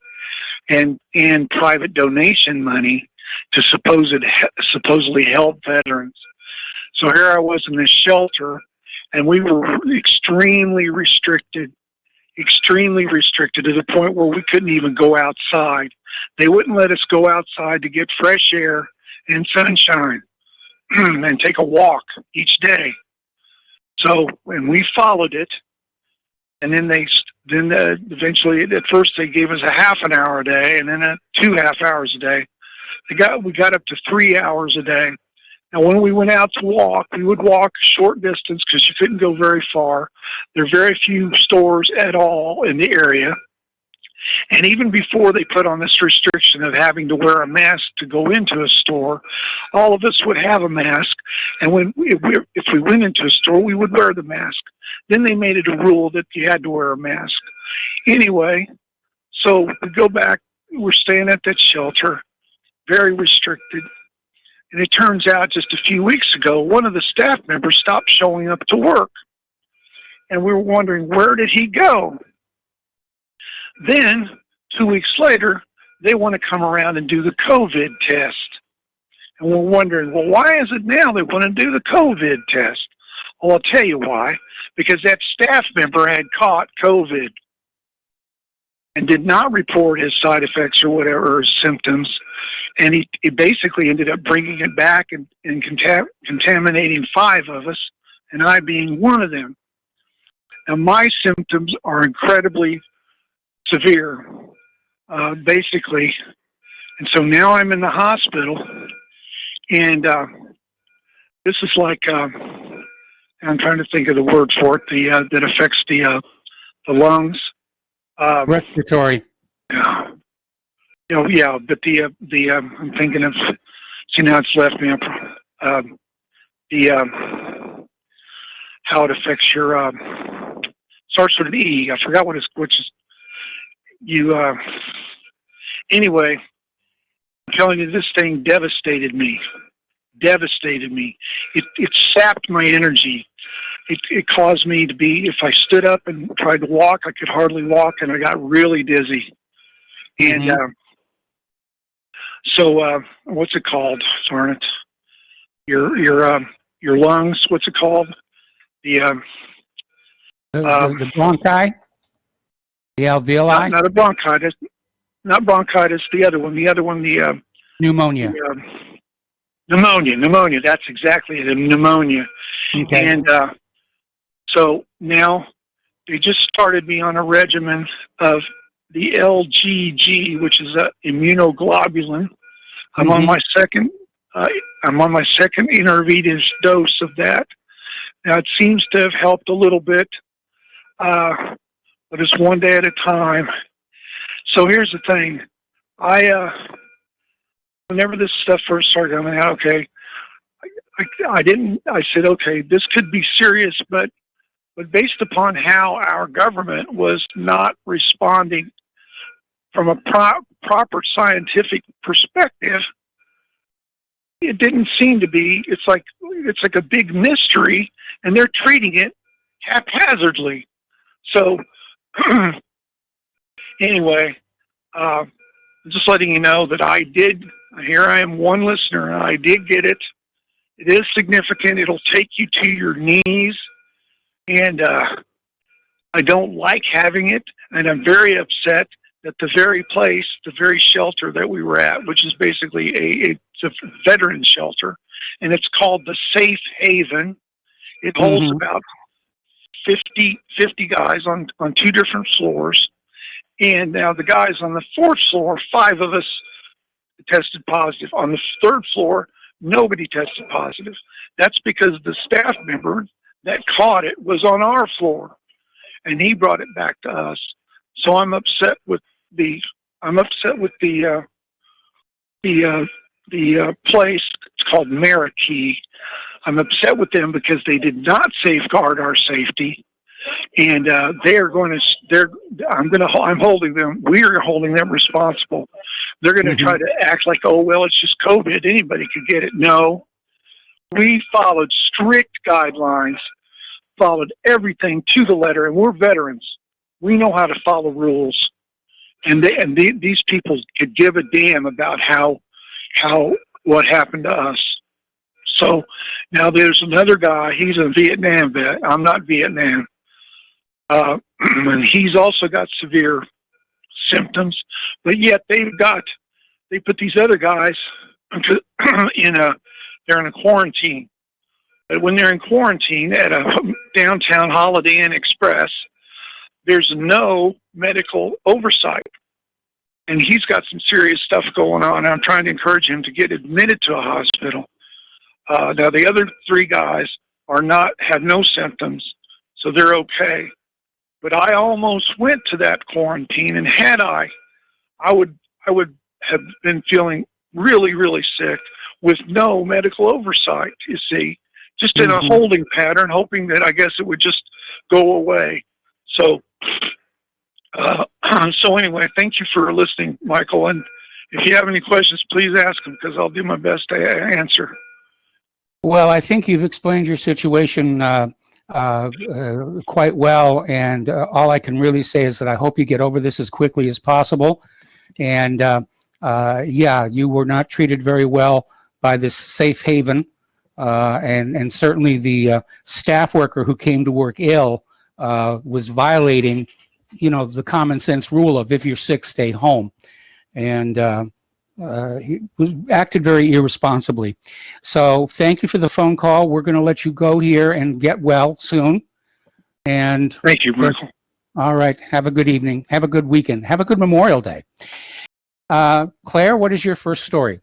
and private donation money to supposedly help veterans. So here I was in this shelter, and we were extremely restricted to the point where we couldn't even go outside. They wouldn't let us go outside to get fresh air and sunshine and take a walk each day. So when we followed it, and then eventually, at first they gave us a half an hour a day, and then 2 half hours a day. We got up to 3 hours a day. Now, when we went out to walk, we would walk a short distance because you couldn't go very far. There are very few stores at all in the area. And even before they put on this restriction of having to wear a mask to go into a store, all of us would have a mask. And if we went into a store, we would wear the mask. Then they made it a rule that you had to wear a mask. Anyway, so we go back. We're staying at that shelter, very restricted. And it turns out just a few weeks ago, one of the staff members stopped showing up to work. And we were wondering, where did he go? Then, 2 weeks later, they want to come around and do the COVID test. And we're wondering, well, why is it now they want to do the COVID test? Well, I'll tell you why. Because that staff member had caught COVID and did not report his side effects or whatever, or his symptoms. And he basically ended up bringing it back and contaminating 5 of us, and I being one of them. Now, my symptoms are incredibly severe, basically. And so now I'm in the hospital, and this is like, I'm trying to think of the word for it, that affects the lungs. Respiratory. Yeah. But I'm thinking of, see, now it's left me up, how it affects your, starts with an E. I forgot anyway, I'm telling you, this thing devastated me. It sapped my energy. It caused me to be, if I stood up and tried to walk, I could hardly walk, and I got really dizzy. And so what's it called? Darn it! Your lungs. What's it called? The bronchi, the alveoli. Not a bronchitis. Not bronchitis. The other one. The pneumonia. Pneumonia. That's exactly it. Pneumonia. Okay. And so now they just started me on a regimen of the LGG, which is a immunoglobulin. I'm on my second. I'm on my second intravenous dose of that. Now it seems to have helped a little bit, but it's one day at a time. So here's the thing: whenever this stuff first started coming out, okay, I said, okay, this could be serious, but but based upon how our government was not responding from a proper scientific perspective, it didn't seem to be. It's like a big mystery, and they're treating it haphazardly. So anyway, just letting you know that I did. Here I am, one listener, and I did get it. It is significant. It'll take you to your knees, and I don't like having it, and I'm very upset that the very place, the very shelter that we were at, which is basically it's a veteran shelter, and it's called the Safe Haven. It holds about 50 guys on 2 different floors. And now the guys on the 4th floor, 5 of us tested positive. On the 3rd floor, nobody tested positive. That's because the staff member that caught it was on our floor, and he brought it back to us. So I'm upset with the place. It's called Marquee. I'm upset with them because they did not safeguard our safety, and I'm holding them. We are holding them responsible. They're going to try to act like, oh well, it's just COVID. Anybody could get it. No, we followed strict guidelines, followed everything to the letter, and we're veterans. We know how to follow rules, and these people could give a damn about what happened to us. So now there's another guy. He's a Vietnam vet. I'm not Vietnam, and he's also got severe symptoms. But yet they put these other guys they're in a quarantine. But when they're in quarantine at a downtown Holiday Inn Express, there's no medical oversight. And he's got some serious stuff going on. I'm trying to encourage him to get admitted to a hospital. Now the other 3 guys have no symptoms, so they're okay. But I almost went to that quarantine, and had I would have been feeling really, really sick with no medical oversight, you see, just in a holding pattern, hoping that I guess it would just go away. So anyway, thank you for listening, Michael. And if you have any questions, please ask them, because I'll do my best to answer. Well, I think you've explained your situation quite well, and all I can really say is that I hope you get over this as quickly as possible. And you were not treated very well by this safe haven, and certainly the staff worker who came to work ill was violating, the common sense rule of if you're sick, stay home. And he acted very irresponsibly. So thank you for the phone call. We're going to let you go here and get well soon. And thank you, Michael. All right. Have a good evening. Have a good weekend. Have a good Memorial Day. Claire, what is your first story?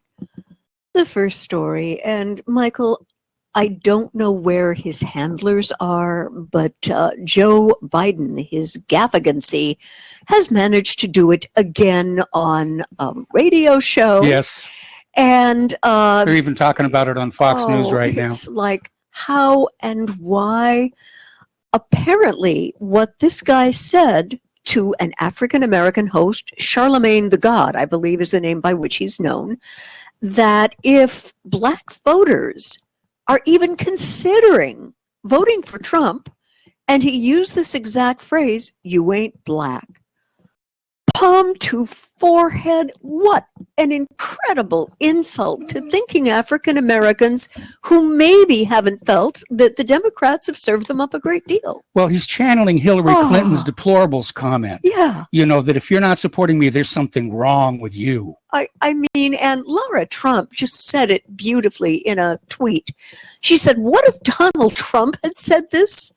The first story, and Michael, I don't know where his handlers are, but Joe Biden, his gaffigancy, has managed to do it again on a radio show. Yes. And they're even talking about it on Fox News right now. It's like, how and why? Apparently, what this guy said to an African-American host, Charlemagne the God, I believe is the name by which he's known, that if black voters are even considering voting for Trump, and he used this exact phrase, "You ain't black." Palm to forehead, what an incredible insult to thinking African Americans who maybe haven't felt that the Democrats have served them up a great deal. Well, he's channeling Hillary Clinton's deplorables comment. Yeah. That if you're not supporting me, there's something wrong with you. I mean, and Laura Trump just said it beautifully in a tweet. She said, what if Donald Trump had said this?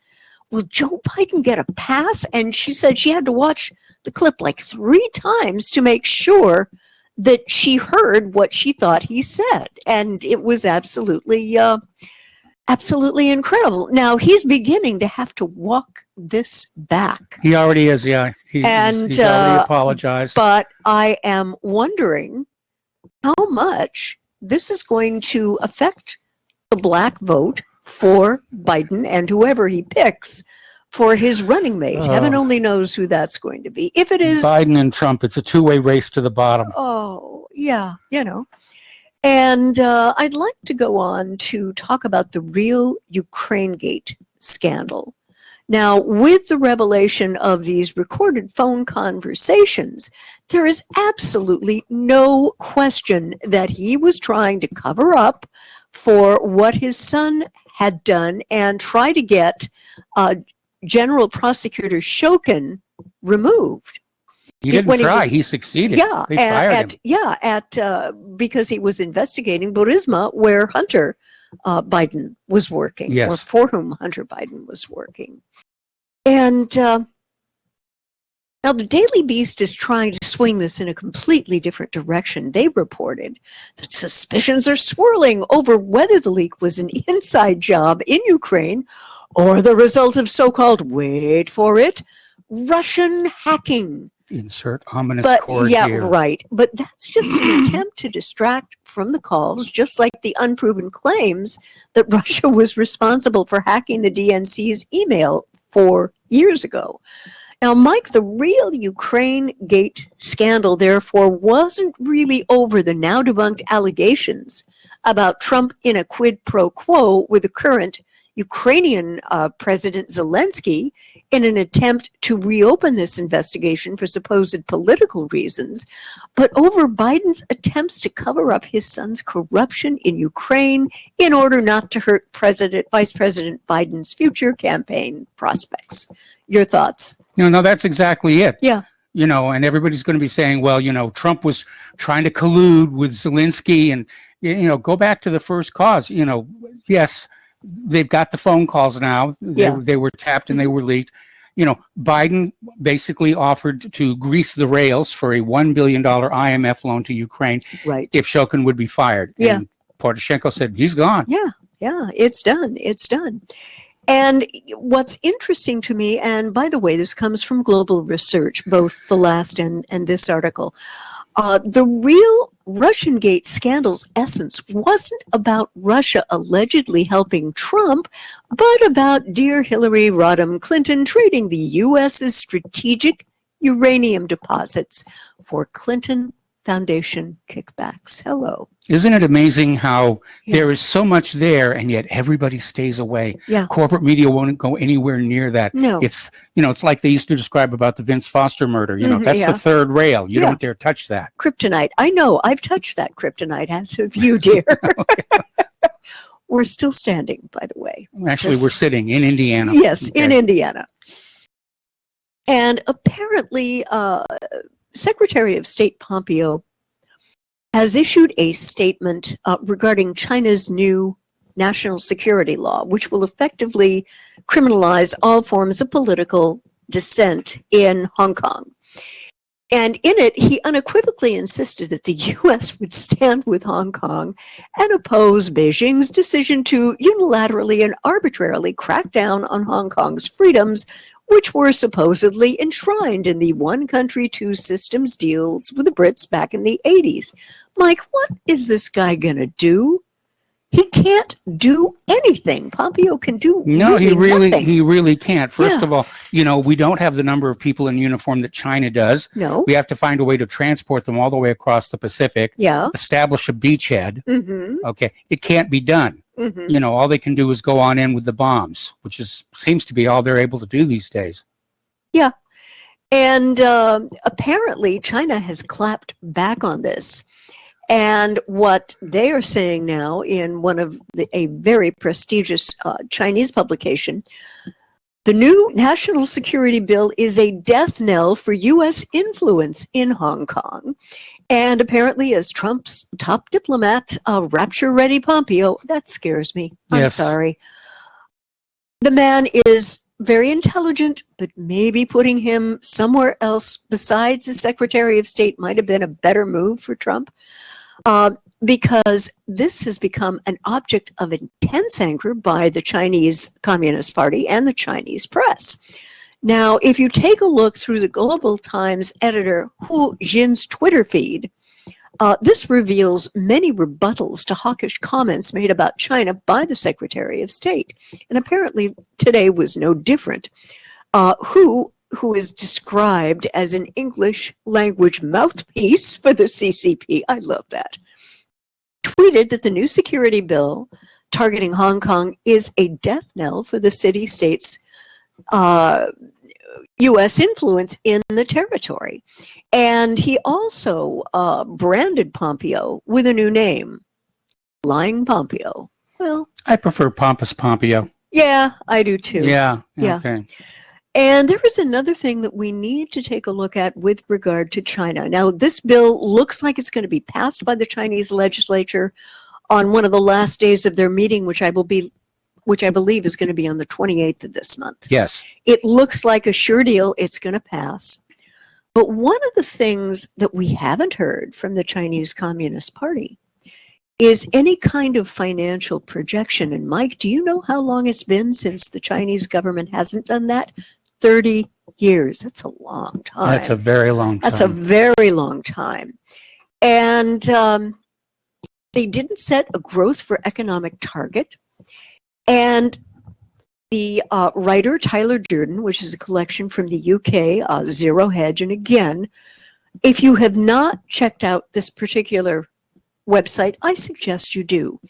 Will Joe Biden get a pass? And she said she had to watch the clip like 3 times to make sure that she heard what she thought he said. And it was absolutely incredible. Now he's beginning to have to walk this back. He already is, yeah. He's already apologized. But I am wondering how much this is going to affect the black vote for Biden and whoever he picks for his running mate. Heaven only knows who that's going to be. If it is Biden and Trump, it's a two-way race to the bottom. Oh, yeah, And I'd like to go on to talk about the real Ukraine Gate scandal. Now, with the revelation of these recorded phone conversations, there is absolutely no question that he was trying to cover up for what his son had done and try to get General Prosecutor Shokin removed. He didn't try. He succeeded. Yeah, they fired him. Because he was investigating Burisma, where Hunter Biden was working, or for whom Hunter Biden was working. And now the Daily Beast is trying to swing this in a completely different direction. They reported that suspicions are swirling over whether the leak was an inside job in Ukraine or the result of so-called, wait for it, Russian hacking. Insert ominous But chord yeah, here. right. But that's just an attempt to distract from the calls, just like the unproven claims that Russia was responsible for hacking the DNC's email 4 years ago. Now, Mike, the real Ukraine Gate scandal, therefore, wasn't really over the now debunked allegations about Trump in a quid pro quo with the current Ukrainian President Zelensky in an attempt to reopen this investigation for supposed political reasons, but over Biden's attempts to cover up his son's corruption in Ukraine in order not to hurt Vice President Biden's future campaign prospects. Your thoughts? No, that's exactly it. Yeah. And everybody's going to be saying, well, Trump was trying to collude with Zelensky and, go back to the first cause. Yes, they've got the phone calls now. They were tapped and they were leaked. Biden basically offered to grease the rails for a $1 billion IMF loan to Ukraine if Shokin would be fired. Yeah. And Poroshenko said, he's gone. Yeah, it's done. And what's interesting to me, and by the way, this comes from Global Research, both the last and this article, the real Russian Gate scandal's essence wasn't about Russia allegedly helping Trump, but about dear Hillary Rodham Clinton trading the U.S.'s strategic uranium deposits for Clinton Foundation kickbacks. Hello. Isn't it amazing how there is so much there and yet everybody stays away? Yeah. Corporate media won't go anywhere near that. No. It's, it's like they used to describe about the Vince Foster murder. That's the third rail. You don't dare touch that. Kryptonite. I know. I've touched that kryptonite, as have you, dear. We're still standing, by the way. Actually, we're sitting in Indiana. Yes, in Indiana. And apparently, Secretary of State Pompeo has issued a statement regarding China's new national security law, which will effectively criminalize all forms of political dissent in Hong Kong. And in it, he unequivocally insisted that the U.S. would stand with Hong Kong and oppose Beijing's decision to unilaterally and arbitrarily crack down on Hong Kong's freedoms, which were supposedly enshrined in the one country, two systems deals with the Brits back in the 80s. Mike, what is this guy going to do? He can't do anything. Pompeo can do nothing. He really can't. First of all, we don't have the number of people in uniform that China does. No. We have to find a way to transport them all the way across the Pacific. Yeah. Establish a beachhead. Mm-hmm. Okay. It can't be done. Mm-hmm. All they can do is go on in with the bombs, which seems to be all they're able to do these days. Yeah. And apparently China has clapped back on this. And what they are saying now in one of a very prestigious Chinese publication, the new national security bill is a death knell for U.S. influence in Hong Kong. And apparently, as Trump's top diplomat, rapture-ready Pompeo, that scares me. I'm sorry. The man is very intelligent, but maybe putting him somewhere else besides the Secretary of State might have been a better move for Trump. Because this has become an object of intense anger by the Chinese Communist Party and the Chinese press. Now, if you take a look through the Global Times editor Hu Jin's Twitter feed, this reveals many rebuttals to hawkish comments made about China by the Secretary of State. And apparently today was no different. who is described as an English language mouthpiece for the CCP, I love that, tweeted that the new security bill targeting Hong Kong is a death knell for the city-state's U.S. influence in the territory. And he also branded Pompeo with a new name, Lying Pompeo. Well, I prefer Pompous Pompeo. yeah, I do too. Yeah. Yeah. Okay. And there is another thing that we need to take a look at with regard to China. Now, this bill looks like it's going to be passed by the Chinese legislature on one of the last days of their meeting, which I believe is going to be on the 28th of this month. Yes. It looks like a sure deal it's going to pass. But one of the things that we haven't heard from the Chinese Communist Party is any kind of financial projection. And Mike, do you know how long it's been since the Chinese government hasn't done that? 30 years. That's a long time. That's a very long time. That's a very long time. And they didn't set a growth for economic target. And the writer Tyler Durden, which is a collection from the UK, Zero Hedge, and again, if you have not checked out this particular website, I suggest you do.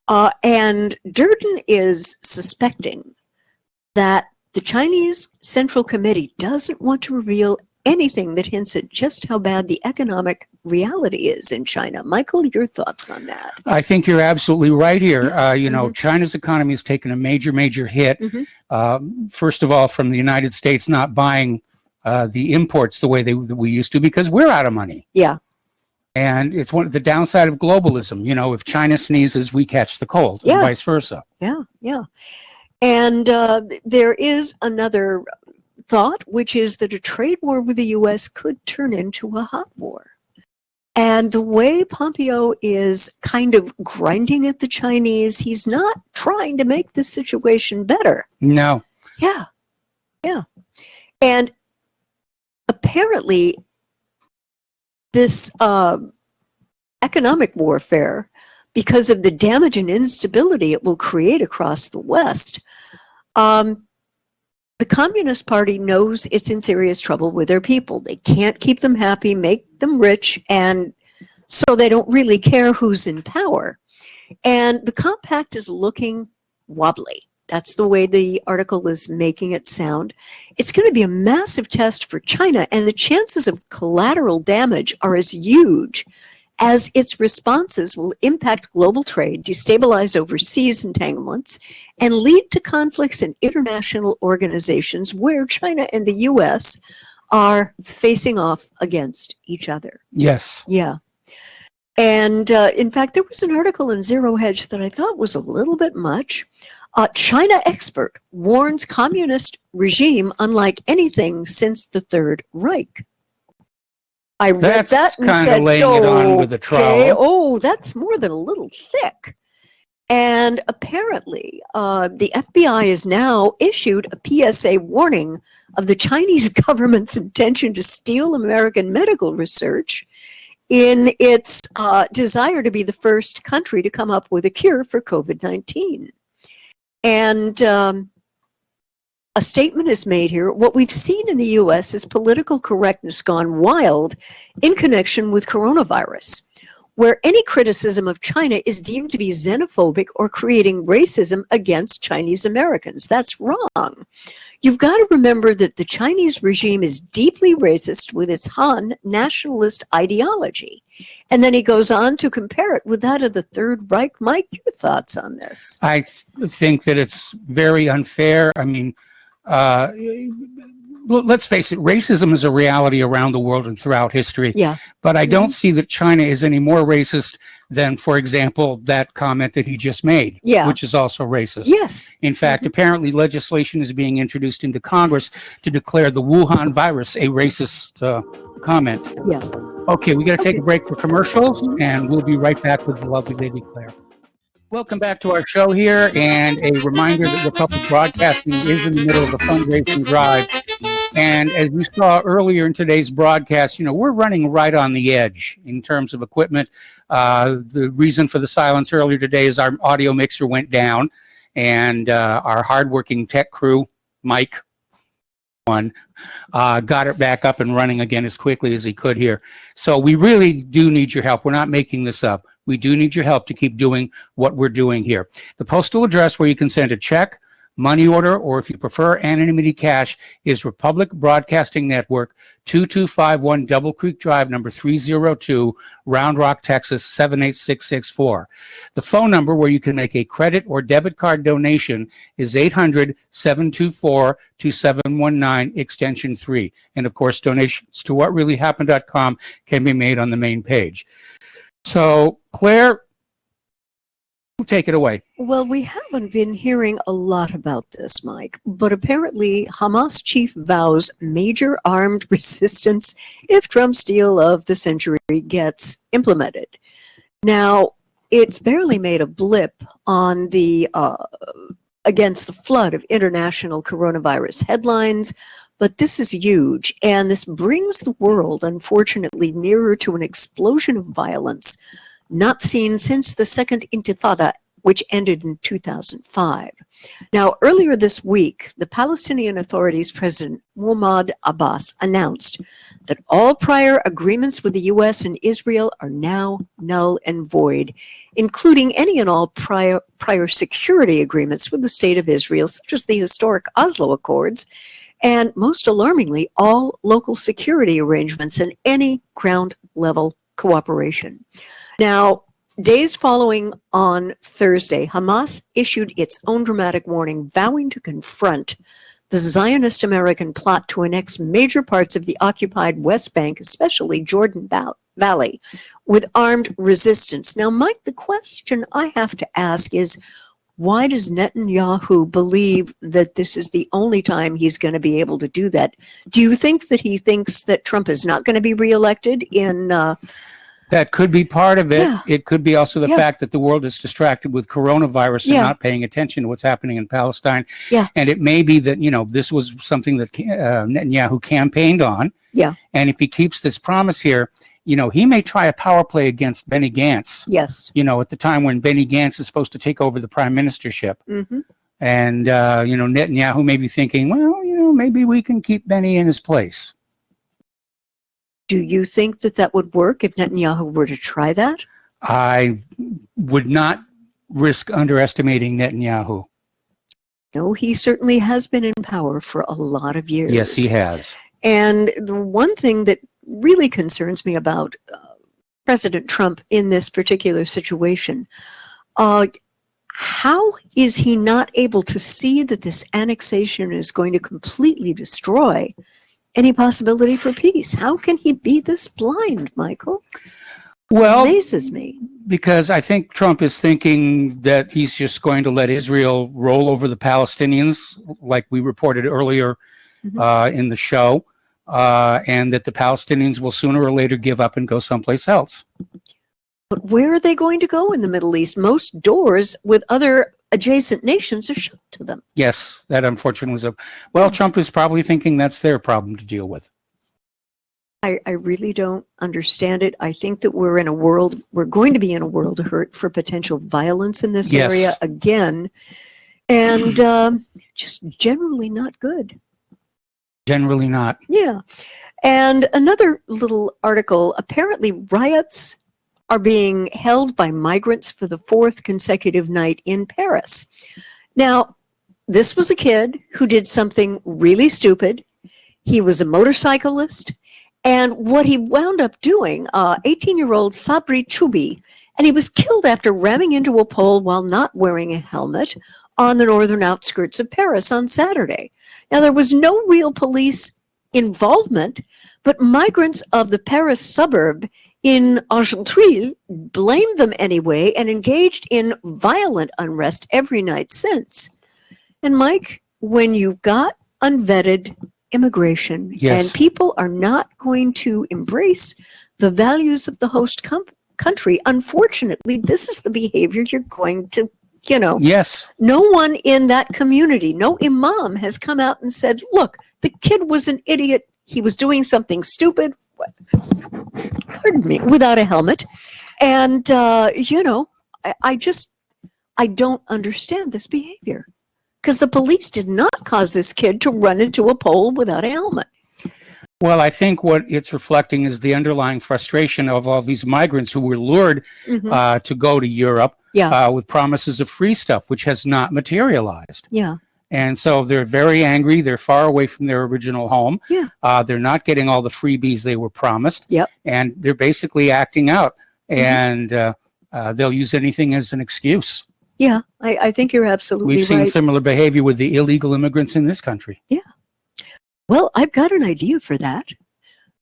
And Durden is suspecting that the Chinese Central Committee doesn't want to reveal anything that hints at just how bad the economic reality is in China. Michael, your thoughts on that? I think you're absolutely right here. You know, China's economy has taken a major hit. First of all, from the United States not buying the imports the way we used to because we're out of money. Yeah. And it's one of the downside of globalism. You know, if China sneezes, we catch the cold, and vice versa. Yeah, yeah. And there is another thought, which is that a trade war with the U.S. could turn into a hot war. And the way Pompeo is kind of grinding at the Chinese, he's not trying to make the situation better. No. Yeah, yeah. And apparently, this economic warfare, because of the damage and instability it will create across the West, the Communist Party knows it's in serious trouble with their people. They can't keep them happy, make them rich, and so they don't really care who's in power. And the compact is looking wobbly. That's the way the article is making it sound. It's going to be a massive test for China, and the chances of collateral damage are as huge as its responses will impact global trade, destabilize overseas entanglements, and lead to conflicts in international organizations where China and the U.S. are facing off against each other. Yes. Yeah. And in fact, there was an article in Zero Hedge that I thought was a little bit much. China expert warns communist regime unlike anything since the Third Reich. I read that and kind said, of laying it on with a trowel. Oh, that's more than a little thick. And apparently, the FBI has now issued a PSA warning of the Chinese government's intention to steal American medical research in its desire to be the first country to come up with a cure for COVID-19. And a statement is made here. What we've seen in the U.S. is political correctness gone wild in connection with coronavirus, where any criticism of China is deemed to be xenophobic or creating racism against Chinese Americans. That's wrong. You've got to remember that the Chinese regime is deeply racist with its Han nationalist ideology. And then he goes on to compare it with that of the Third Reich. Mike, your thoughts on this? I think that it's very unfair. I mean, let's face it, racism is a reality around the world and throughout history. Yeah. But I don't see that China is any more racist than, for example, that comment that he just made, which is also racist. Yes. In fact, apparently legislation is being introduced into Congress to declare the Wuhan virus a racist comment. Yeah. Okay, we got to take a break for commercials, and we'll be right back with the lovely lady Claire. Welcome back to our show here, and a reminder that Republic Broadcasting is in the middle of a fundraising drive. And as you saw earlier in today's broadcast, you know, we're running right on the edge in terms of equipment. The reason for the silence earlier today is our audio mixer went down, and our hardworking tech crew, Mike, got it back up and running again as quickly as he could here. So we really do need your help. We're not making this up. We do need your help to keep doing what we're doing here. The postal address where you can send a check, money order, or if you prefer anonymity cash is Republic Broadcasting Network, 2251 Double Creek Drive, number 302, Round Rock, Texas, 78664. The phone number where you can make a credit or debit card donation is 800-724-2719, extension 3. And of course, donations to whatreallyhappened.com can be made on the main page. So, Claire, take it away. Well, we haven't been hearing a lot about this, Mike, but apparently Hamas chief vows major armed resistance if Trump's deal of the century gets implemented. Now, it's barely made a blip on the against the flood of international coronavirus headlines, but this is huge, and this brings the world, unfortunately, nearer to an explosion of violence not seen since the Second Intifada, which ended in 2005. Now, earlier this week, the Palestinian Authority's President Mahmoud Abbas announced that all prior agreements with the U.S. and Israel are now null and void, including any and all prior security agreements with the State of Israel, such as the historic Oslo Accords, and most alarmingly, all local security arrangements and any ground-level cooperation. Now, days following on Thursday, Hamas issued its own dramatic warning, vowing to confront the Zionist American plot to annex major parts of the occupied West Bank, especially Jordan Valley, with armed resistance. Now, Mike, the question I have to ask is, why does Netanyahu believe that this is the only time he's going to be able to do that? Do you think that he thinks that Trump is not going to be reelected in... That could be part of it. Yeah. It could be also the fact that the world is distracted with coronavirus and not paying attention to what's happening in Palestine. Yeah. And it may be that, this was something that Netanyahu campaigned on. Yeah. And if he keeps this promise here, he may try a power play against Benny Gantz. Yes. At the time when Benny Gantz is supposed to take over the prime ministership. Mm-hmm. And, Netanyahu may be thinking, well, maybe we can keep Benny in his place. Do you think that that would work if Netanyahu were to try that? I would not risk underestimating Netanyahu. No, he certainly has been in power for a lot of years. Yes, he has. And the one thing that really concerns me about President Trump in this particular situation, how is he not able to see that this annexation is going to completely destroy any possibility for peace? How can he be this blind, Michael? Well, it amazes me. Because I think Trump is thinking that he's just going to let Israel roll over the Palestinians, like we reported earlier in the show, and that the Palestinians will sooner or later give up and go someplace else. But where are they going to go in the Middle East? Most doors with other adjacent nations are shut to them. Yes, that unfortunately was Trump is probably thinking that's their problem to deal with. I really don't understand it. I think that we're going to be in a world of hurt for potential violence in this area again, and just generally not good. Generally not. Yeah. And another little article, apparently riots are being held by migrants for the 4th consecutive night in Paris. Now, this was a kid who did something really stupid. He was a motorcyclist, and what he wound up doing, 18-year-old Sabri Choubi, and he was killed after ramming into a pole while not wearing a helmet on the northern outskirts of Paris on Saturday. Now, there was no real police involvement, but migrants of the Paris suburb in Argenteuil blamed them anyway and engaged in violent unrest every night since. And Mike, when you've got unvetted immigration and people are not going to embrace the values of the host country, unfortunately, this is the behavior you're going to, Yes. No one in that community, no imam has come out and said, look, the kid was an idiot. He was doing something stupid. Pardon me, without a helmet. And, I don't understand this behavior. because the police did not cause this kid to run into a pole without a helmet. Well, I think what it's reflecting is the underlying frustration of all these migrants who were lured to go to Europe with promises of free stuff, which has not materialized. Yeah. And so they're very angry. They're far away from their original home. Yeah. They're not getting all the freebies they were promised. Yep. And they're basically acting out. And they'll use anything as an excuse. Yeah, I think you're absolutely right. We've seen similar behavior with the illegal immigrants in this country. Yeah. Well, I've got an idea for that.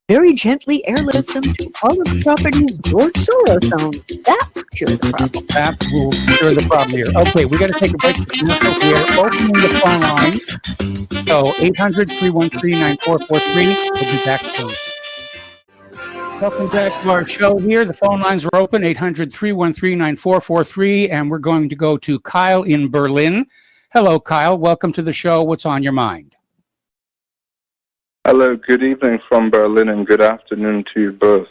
Very gently airlift them to all of the properties George Soros owns. That will cure the problem. That will cure the problem here. Okay, we got to take a break. We are opening the phone line. So 800-313-9443. We'll be back soon. Welcome back to our show here. The phone lines are open, 800-313-9443, and we're going to go to Kyle in Berlin. Hello, Kyle. Welcome to the show. What's on your mind? Hello, good evening from Berlin and good afternoon to you both.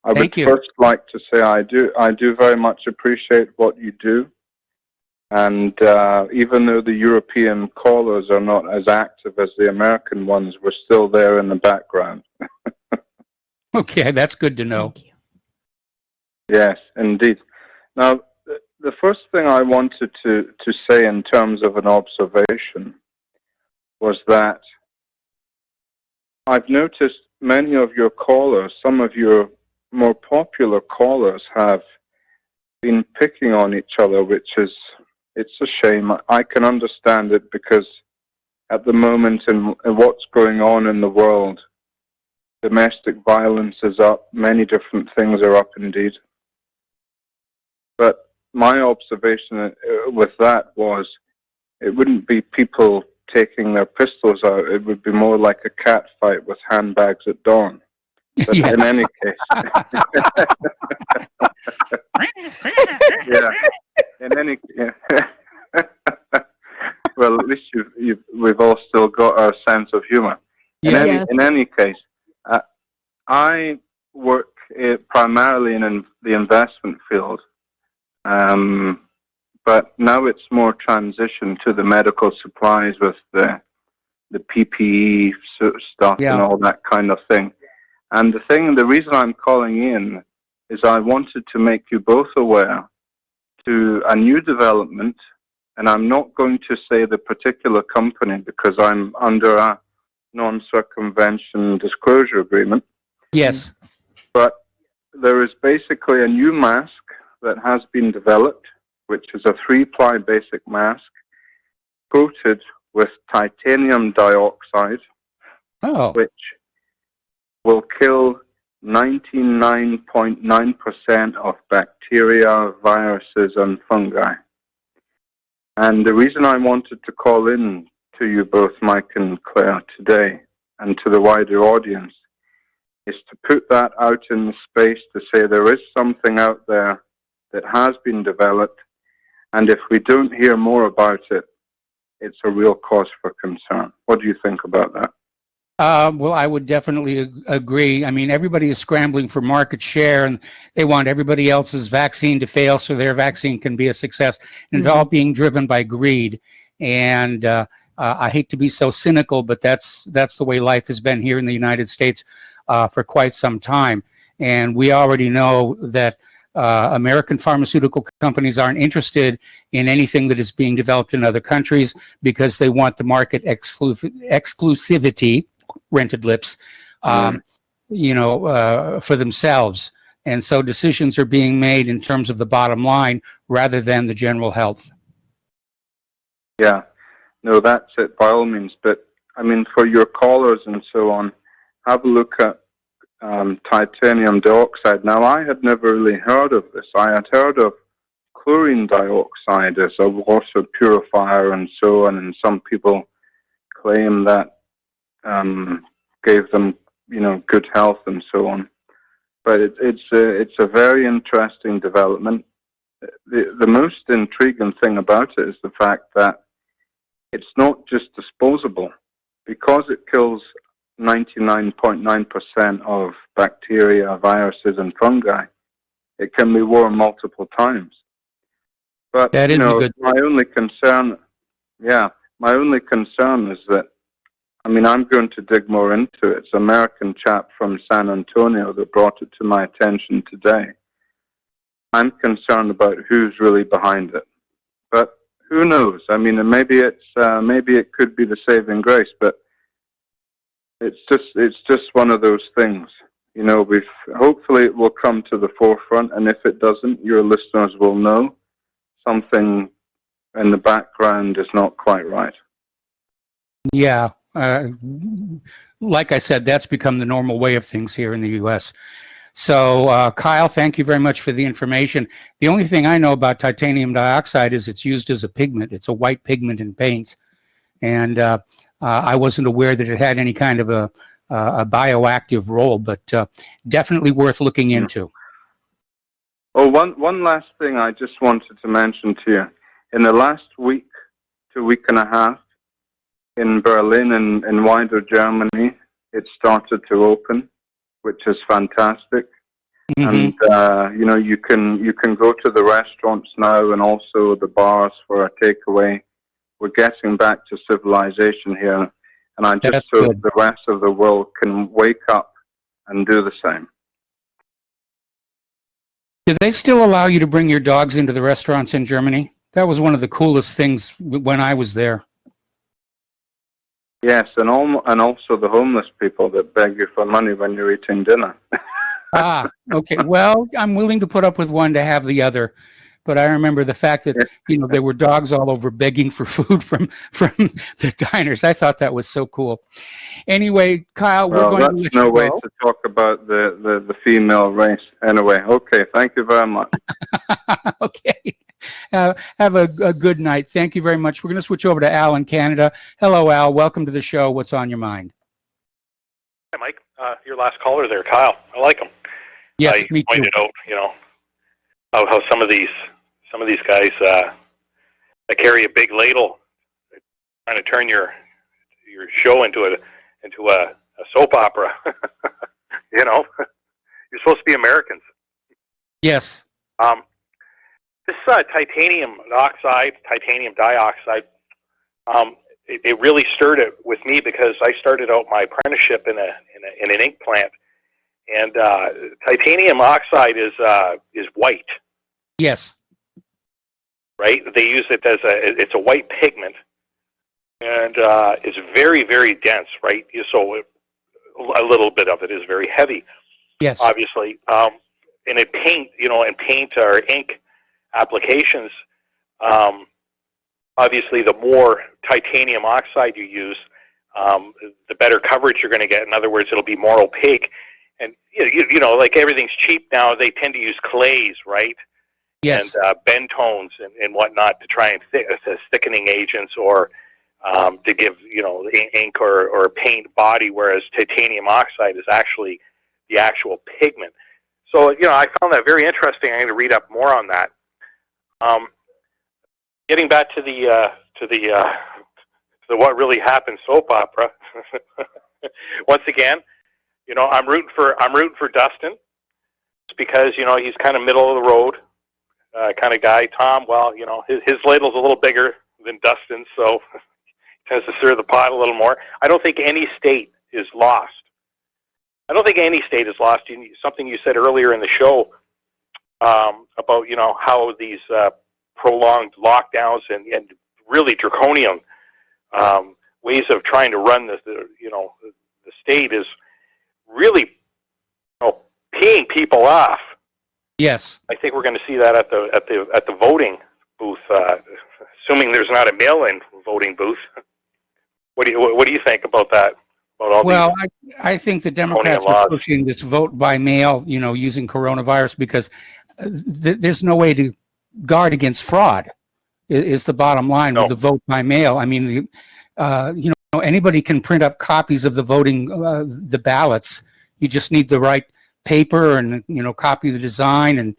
I would first like to say I do very much appreciate what you do. And even though the European callers are not as active as the American ones, we're still there in the background. Okay, that's good to know. Yes, indeed. Now, the first thing I wanted to say in terms of an observation was that I've noticed many of your callers, some of your more popular callers, have been picking on each other, it's a shame. I can understand it because at the moment in what's going on in the world, domestic violence is up, many different things are up indeed. But my observation with that was it wouldn't be people taking their pistols out, it would be more like a cat fight with handbags at dawn. But in any case, well, at least we've all still got our sense of humor. In any case, I work primarily in the investment field, but now it's more transition to the medical supplies with the PPE stuff and all that kind of thing. And the reason I'm calling in is I wanted to make you both aware to a new development, and I'm not going to say the particular company because I'm under a non-circumvention disclosure agreement. Yes. But there is basically a new mask that has been developed, which is a 3-ply basic mask coated with titanium dioxide, which will kill 99.9% of bacteria, viruses, and fungi. And the reason I wanted to call in to you both, Mike and Claire, today, and to the wider audience, is to put that out in the space to say there is something out there that has been developed, and if we don't hear more about it, it's a real cause for concern. What do you think about that? Well, I would definitely agree. I mean, everybody is scrambling for market share, and they want everybody else's vaccine to fail so their vaccine can be a success. And it's all being driven by greed. And I hate to be so cynical, but that's the way life has been here in the United States for quite some time. And we already know that American pharmaceutical companies aren't interested in anything that is being developed in other countries because they want the market exclusivity, rented lips, for themselves. And so decisions are being made in terms of the bottom line rather than the general health. Yeah, no, that's it by all means. But I mean, for your callers and so on, have a look at titanium dioxide. Now, I had never really heard of this. I had heard of chlorine dioxide as a water purifier and so on, and some people claim that gave them, good health and so on. But it's a very interesting development. The most intriguing thing about it is the fact that it's not just disposable. Because it kills 99.9% of bacteria, viruses, and fungi, it can be worn multiple times. But that is my only concern Yeah, my only concern is that, I mean, I'm going to dig more into it. It's an American chap from San Antonio that brought it to my attention today. I'm concerned about who's really behind it. But who knows? I mean, maybe it could be the saving grace, but it's just one of those things. You know, hopefully it will come to the forefront, and if it doesn't, your listeners will know something in the background is not quite right. Yeah. Like I said, that's become the normal way of things here in the U.S. So, Kyle, thank you very much for the information. The only thing I know about titanium dioxide is it's used as a pigment. It's a white pigment in paints. And I wasn't aware that it had any kind of a bioactive role, but definitely worth looking into. Oh, one last thing I just wanted to mention to you. In the last week to week and a half, in Berlin and in wider Germany, it started to open, which is fantastic. And you know, you can go to the restaurants now and also the bars for a takeaway. We're getting back to civilization here, and I just hope the rest of the world can wake up and do the same. Do they still allow you to bring your dogs into the restaurants in Germany? That was one of the coolest things when I was there. Yes, and also the homeless people that beg you for money when you're eating dinner. Okay. Well, I'm willing to put up with one to have the other. But I remember the fact that, you know, there were dogs all over begging for food from the diners. I thought that was so cool. Anyway, Kyle, we're going to let you go. No way to talk about the female race. Anyway, okay. Thank you very much. Okay. Have a good night. Thank you very much. We're going to switch over to Al in Canada. Hello, Al. Welcome to the show. What's on your mind? Hi, Mike. Your last caller there, Kyle. I like him. Yes, me too. Pointed out, you know, how some of these guys that carry a big ladle, trying to turn your show into a soap opera. You know, you're supposed to be Americans. Yes. This titanium dioxide, it really stirred it with me because I started out my apprenticeship in an ink plant, and titanium oxide is white. Yes. Right. They use it as it's a white pigment, and it's very, very dense. Right. So a little bit of it is very heavy. Yes. Obviously. And in paint, you know, in paint or ink applications, obviously the more titanium oxide you use, the better coverage you're going to get. In other words, it'll be more opaque. And, you know, like everything's cheap now, they tend to use clays, right? Yes. And bentones and whatnot to try and thickening agents or to give, you know, ink or paint body, whereas titanium oxide is actually the actual pigment. So, you know, I found that very interesting. I'm going to read up more on that. Getting back to the what really happened soap opera. Once again, you know, I'm rooting for Dustin, because, you know, he's kind of middle of the road kind of guy. Tom, well, you know, his ladle's a little bigger than Dustin's, so he tends to stir the pot a little more. I don't think any state is lost. Something you said earlier in the show about, you know, how these prolonged lockdowns and really draconian ways of trying to run the state is really, you know, peeing people off. Yes. I think we're going to see that at the voting booth, assuming there's not a mail-in voting booth. What do you think about that? Well, I think the Democrats are pushing this vote by mail, you know, using coronavirus, because there's no way to guard against fraud. Is the bottom line with the vote by mail? I mean, you know, anybody can print up copies of the voting, the ballots. You just need the right paper and, you know, copy the design and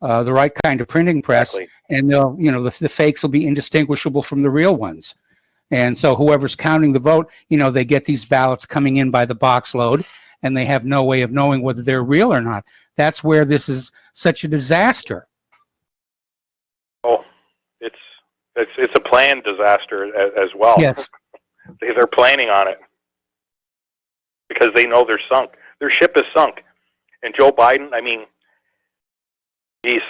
the right kind of printing press, and they'll, you know, the fakes will be indistinguishable from the real ones. And so whoever's counting the vote, you know, they get these ballots coming in by the box load, and they have no way of knowing whether they're real or not. That's where this is such a disaster. Oh, it's It's a planned disaster as well. Yes. They're planning on it because they know they're sunk. Their ship is sunk. And Joe Biden, I mean, geez,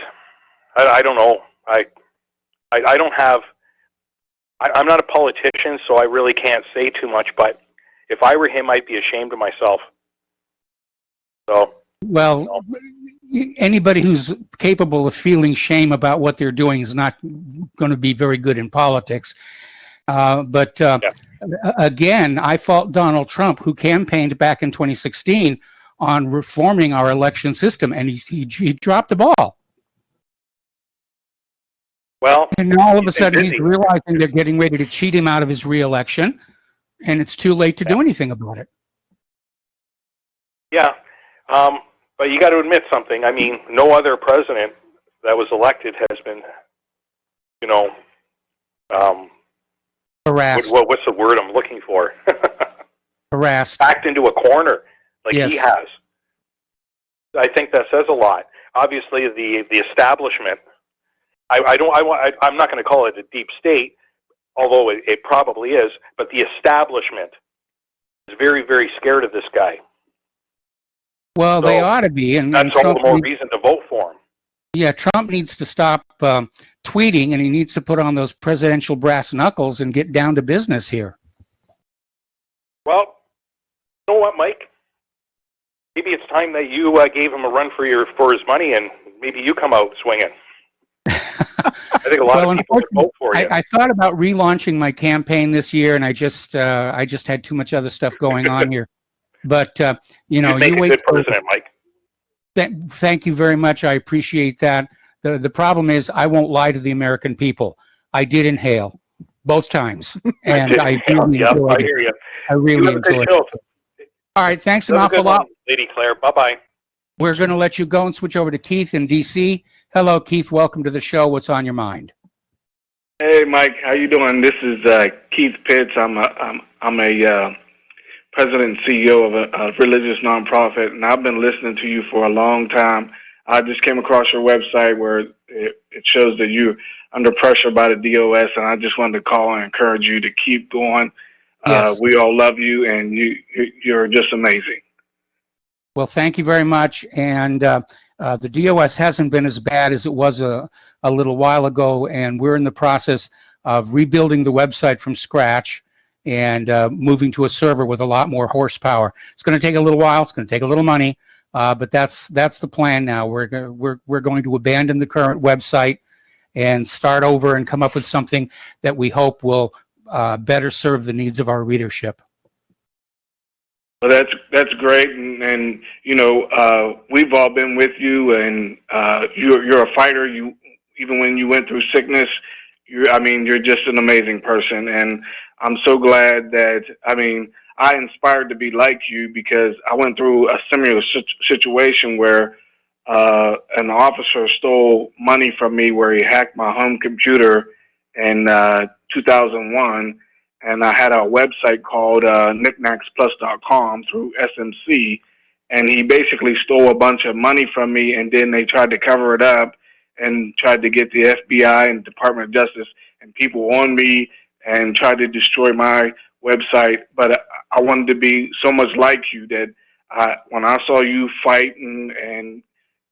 I don't know. I don't have. I'm not a politician, so I really can't say too much. But if I were him, I'd be ashamed of myself. So. Well, anybody who's capable of feeling shame about what they're doing is not going to be very good in politics. But again, I fault Donald Trump, who campaigned back in 2016 on reforming our election system, and he dropped the ball. Well, and now all of a sudden he's realizing they're getting ready to cheat him out of his reelection, and it's too late to do anything about it. Yeah. But you got to admit something. I mean, no other president that was elected has been, you know, harassed. What's the word I'm looking for? Harassed. Backed into a corner like Yes. he has. I think that says a lot. Obviously, the establishment. I'm not going to call it a deep state, although it probably is. But the establishment is very, very scared of this guy. Well, So they ought to be, and that's all the more reason to vote for him. Yeah, Trump needs to stop tweeting, and he needs to put on those presidential brass knuckles and get down to business here. Well, you know what, Mike? Maybe it's time that you gave him a run for his money, and maybe you come out swinging. I think a lot of people would vote for you. I thought about relaunching my campaign this year, and I just had too much other stuff going on here. But you know, You'd make you a wait. good president, Mike. Thank you very much. I appreciate that. The problem is, I won't lie to the American people. I did inhale both times, and I really enjoyed I hear you. it. I really enjoyed it. All right, thanks an awful lot, Lady Claire. Bye-bye. We're going to let you go and switch over to Keith in D.C. Hello, Keith. Welcome to the show. What's on your mind? Hey, Mike. How you doing? This is Keith Pitts. I'm a president and CEO of a religious nonprofit, and I've been listening to you for a long time. I just came across your website where it shows that you're under pressure by the DOS, and I just wanted to call and encourage you to keep going. Yes. We all love you, and you're just amazing. Well, thank you very much. And the DOS hasn't been as bad as it was a little while ago, and we're in the process of rebuilding the website from scratch and moving to a server with a lot more horsepower. It's going to take a little while. It's going to take a little money, but that's the plan now. We're going to abandon the current website and start over and come up with something that we hope will better serve the needs of our readership. Well, that's great, and you know, we've all been with you, and you're a fighter. You even when you went through sickness, you're just an amazing person, and I'm so glad that I inspired to be like you because I went through a similar situation where an officer stole money from me, where he hacked my home computer in 2001. And I had a website called knickknacksplus.com through SMC, and he basically stole a bunch of money from me, and then they tried to cover it up and tried to get the FBI and Department of Justice and people on me and tried to destroy my website. But I wanted to be so much like you that when I saw you fight and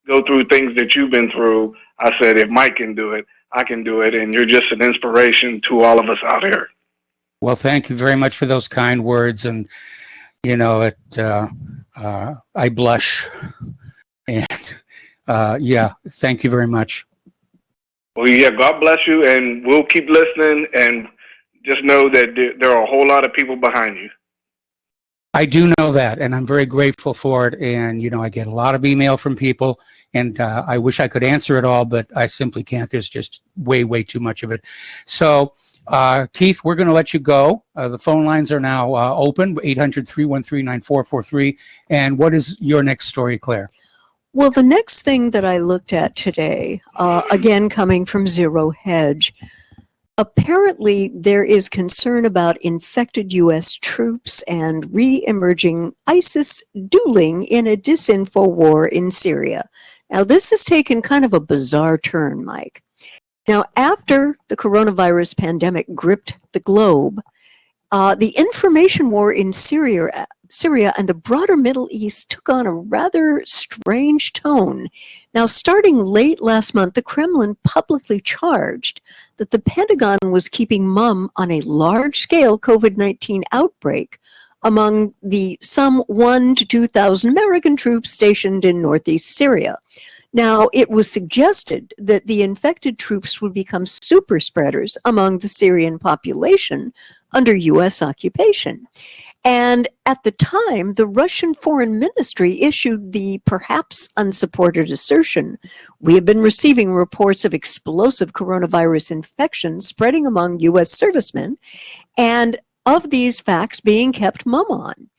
go through things that you've been through, I said, if Mike can do it, I can do it, and you're just an inspiration to all of us out here. Well, thank you very much for those kind words, and you know, I blush, and yeah, thank you very much. Well, yeah, God bless you, and we'll keep listening, and just know that there are a whole lot of people behind you. I do know that, and I'm very grateful for it. And you know, I get a lot of email from people, and I wish I could answer it all, but I simply can't. There's just way too much of it. So. Keith, we're going to let you go. The phone lines are now open, 800-313-9443. And what is your next story, Claire? Well, the next thing that I looked at today, again coming from Zero Hedge, apparently there is concern about infected U.S. troops and re-emerging ISIS dueling in a disinfo war in Syria. Now, this has taken kind of a bizarre turn, Mike. Now, after the coronavirus pandemic gripped the globe, the information war in Syria and the broader Middle East took on a rather strange tone. Now, starting late last month, the Kremlin publicly charged that the Pentagon was keeping mum on a large-scale COVID-19 outbreak among the some 1,000 to 2,000 American troops stationed in northeast Syria. Now, it was suggested that the infected troops would become super spreaders among the Syrian population under U.S. occupation. And at the time, the Russian Foreign Ministry issued the perhaps unsupported assertion, "We have been receiving reports of explosive coronavirus infections spreading among U.S. servicemen, and of these facts being kept mum on."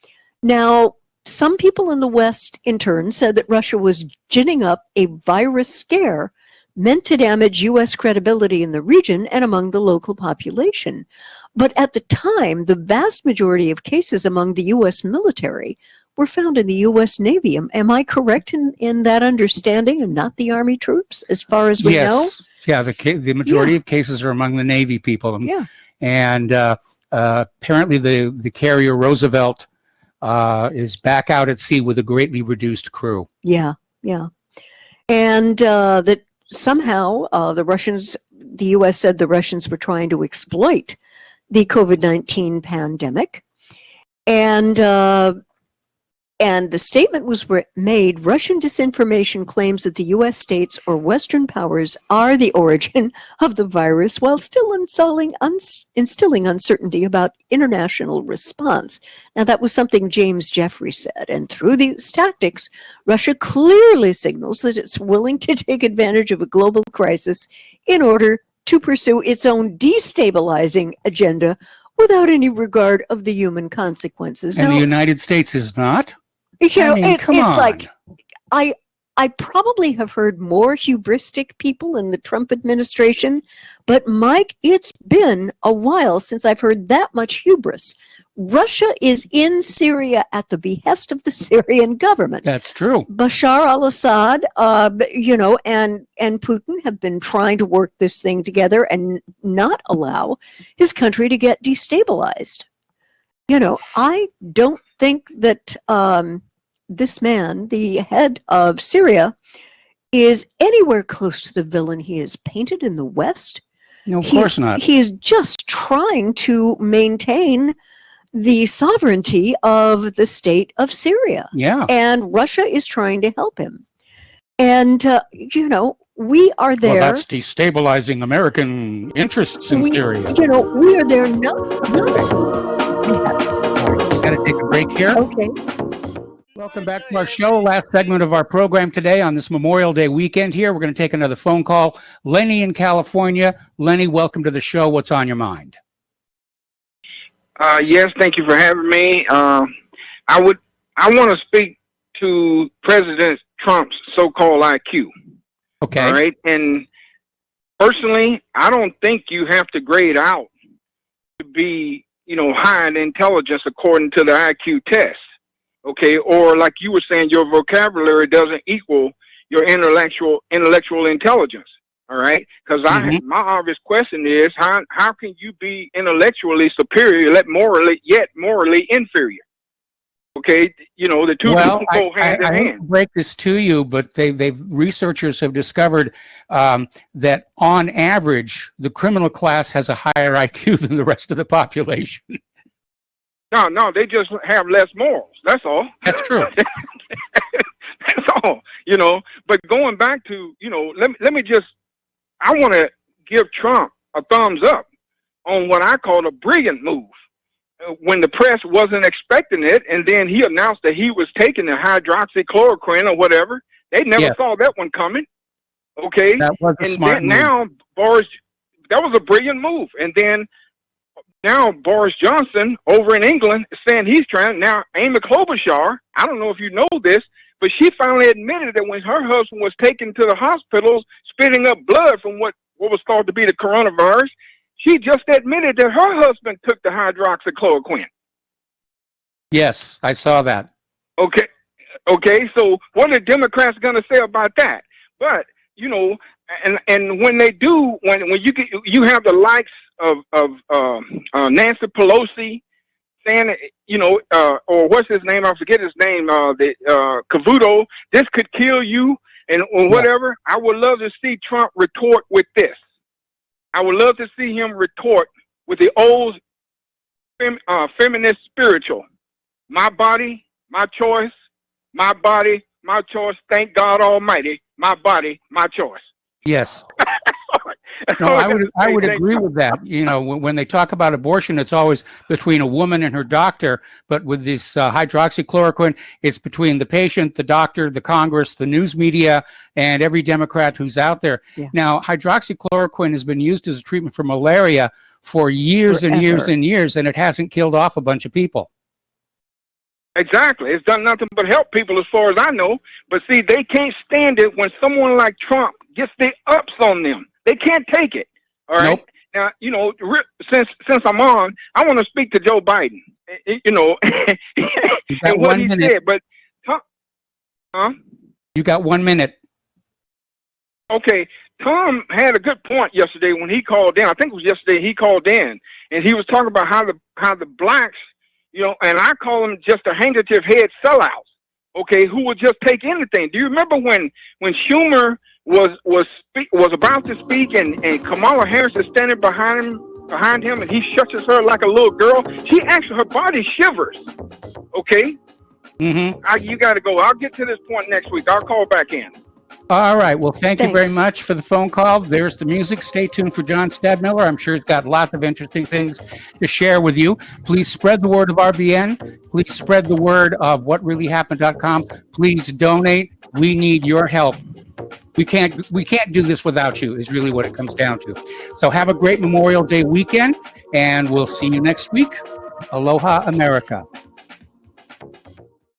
Now, some people in the West, in turn, said that Russia was ginning up a virus scare meant to damage U.S. credibility in the region and among the local population. But at the time, the vast majority of cases among the U.S. military were found in the U.S. Navy. Am I correct in that understanding, and not the Army troops, as far as we know? Yeah, the majority of cases are among the Navy people. Yeah. And apparently the carrier Roosevelt is back out at sea with a greatly reduced crew. Yeah. And that somehow the U.S. said the Russians were trying to exploit the COVID-19 pandemic. And the statement was made, "Russian disinformation claims that the U.S. states or Western powers are the origin of the virus, while still instilling uncertainty about international response." Now, that was something James Jeffrey said. And through these tactics, Russia clearly signals that it's willing to take advantage of a global crisis in order to pursue its own destabilizing agenda without any regard of the human consequences. And now, the United States is not? You know, Come it's on. like, I probably have heard more hubristic people in the Trump administration, but Mike, it's been a while since I've heard that much hubris. Russia is in Syria at the behest of the Syrian government. That's true. Bashar al-Assad, and Putin have been trying to work this thing together and not allow his country to get destabilized. You know, I don't think that this man, the head of Syria, is anywhere close to the villain he is painted in the West. No, of course not. He is just trying to maintain the sovereignty of the state of Syria. Yeah. And Russia is trying to help him. And, we are there. Well, that's destabilizing American interests in Syria. We are there not. Got to take a break here. Okay. Welcome back to our show. Last segment of our program today on this Memorial Day weekend here. We're going to take another phone call. Lenny in California. Lenny, welcome to the show. What's on your mind? Yes, thank you for having me. I want to speak to President Trump's so-called IQ. Okay. All right. And personally, I don't think you have to grade out to be, high in intelligence according to the IQ test. Okay. Or like you were saying, your vocabulary doesn't equal your intellectual intelligence. All right. Because my obvious question is, how can you be intellectually superior yet morally inferior? Okay, the two don't go hand in hand. I won't break this to you, but researchers have discovered that on average, the criminal class has a higher IQ than the rest of the population. No, they just have less morals. That's all. That's true. That's all. But going back to, let me just, I want to give Trump a thumbs up on what I call a brilliant move. When the press wasn't expecting it, and then he announced that he was taking the hydroxychloroquine or whatever. They never saw that one coming. Okay? That was a smart move. Now, that was a brilliant move. And then now Boris Johnson over in England is saying he's trying. Now, Amy Klobuchar, I don't know if you know this, but she finally admitted that when her husband was taken to the hospitals spitting up blood from what was thought to be the coronavirus, she just admitted that her husband took the hydroxychloroquine. Yes, I saw that. Okay, so what are the Democrats going to say about that? But, And when they do, when you have the likes of Nancy Pelosi saying, or what's his name? I forget his name. Cavuto. This could kill you, and or whatever. I would love to see Trump retort with this. I would love to see him retort with the old feminist spiritual. My body, my choice. My body, my choice. Thank God Almighty. My body, my choice. Yes. No, I would agree with that. When they talk about abortion, it's always between a woman and her doctor. But with this hydroxychloroquine, it's between the patient, the doctor, the Congress, the news media, and every Democrat who's out there. Yeah. Now, hydroxychloroquine has been used as a treatment for malaria for years and years and years, and it hasn't killed off a bunch of people. Exactly. It's done nothing but help people as far as I know. But see, they can't stand it when someone like Trump gets the ups on them. They can't take it. All right. Nope. Now, since I'm on, I want to speak to Joe Biden. And what he said. But, You got 1 minute. Okay. Tom had a good point yesterday when he called in. I think it was yesterday he called in, and he was talking about how the blacks, and I call them just a handkerchief head sellouts. Okay, who would just take anything? Do you remember when Schumer was about to speak and Kamala Harris is standing behind him and he shushes her like a little girl? She actually, her body shivers. Okay? Mm-hmm. You got to go. I'll get to this point next week. I'll call back in. All right. Well, thank you very much for the phone call. There's the music. Stay tuned for John Stadmiller. I'm sure he's got lots of interesting things to share with you. Please spread the word of RBN. Please spread the word of whatreallyhappened.com. Please donate. We need your help. We can't do this without you, is really what it comes down to. So have a great Memorial Day weekend, and we'll see you next week. Aloha, America.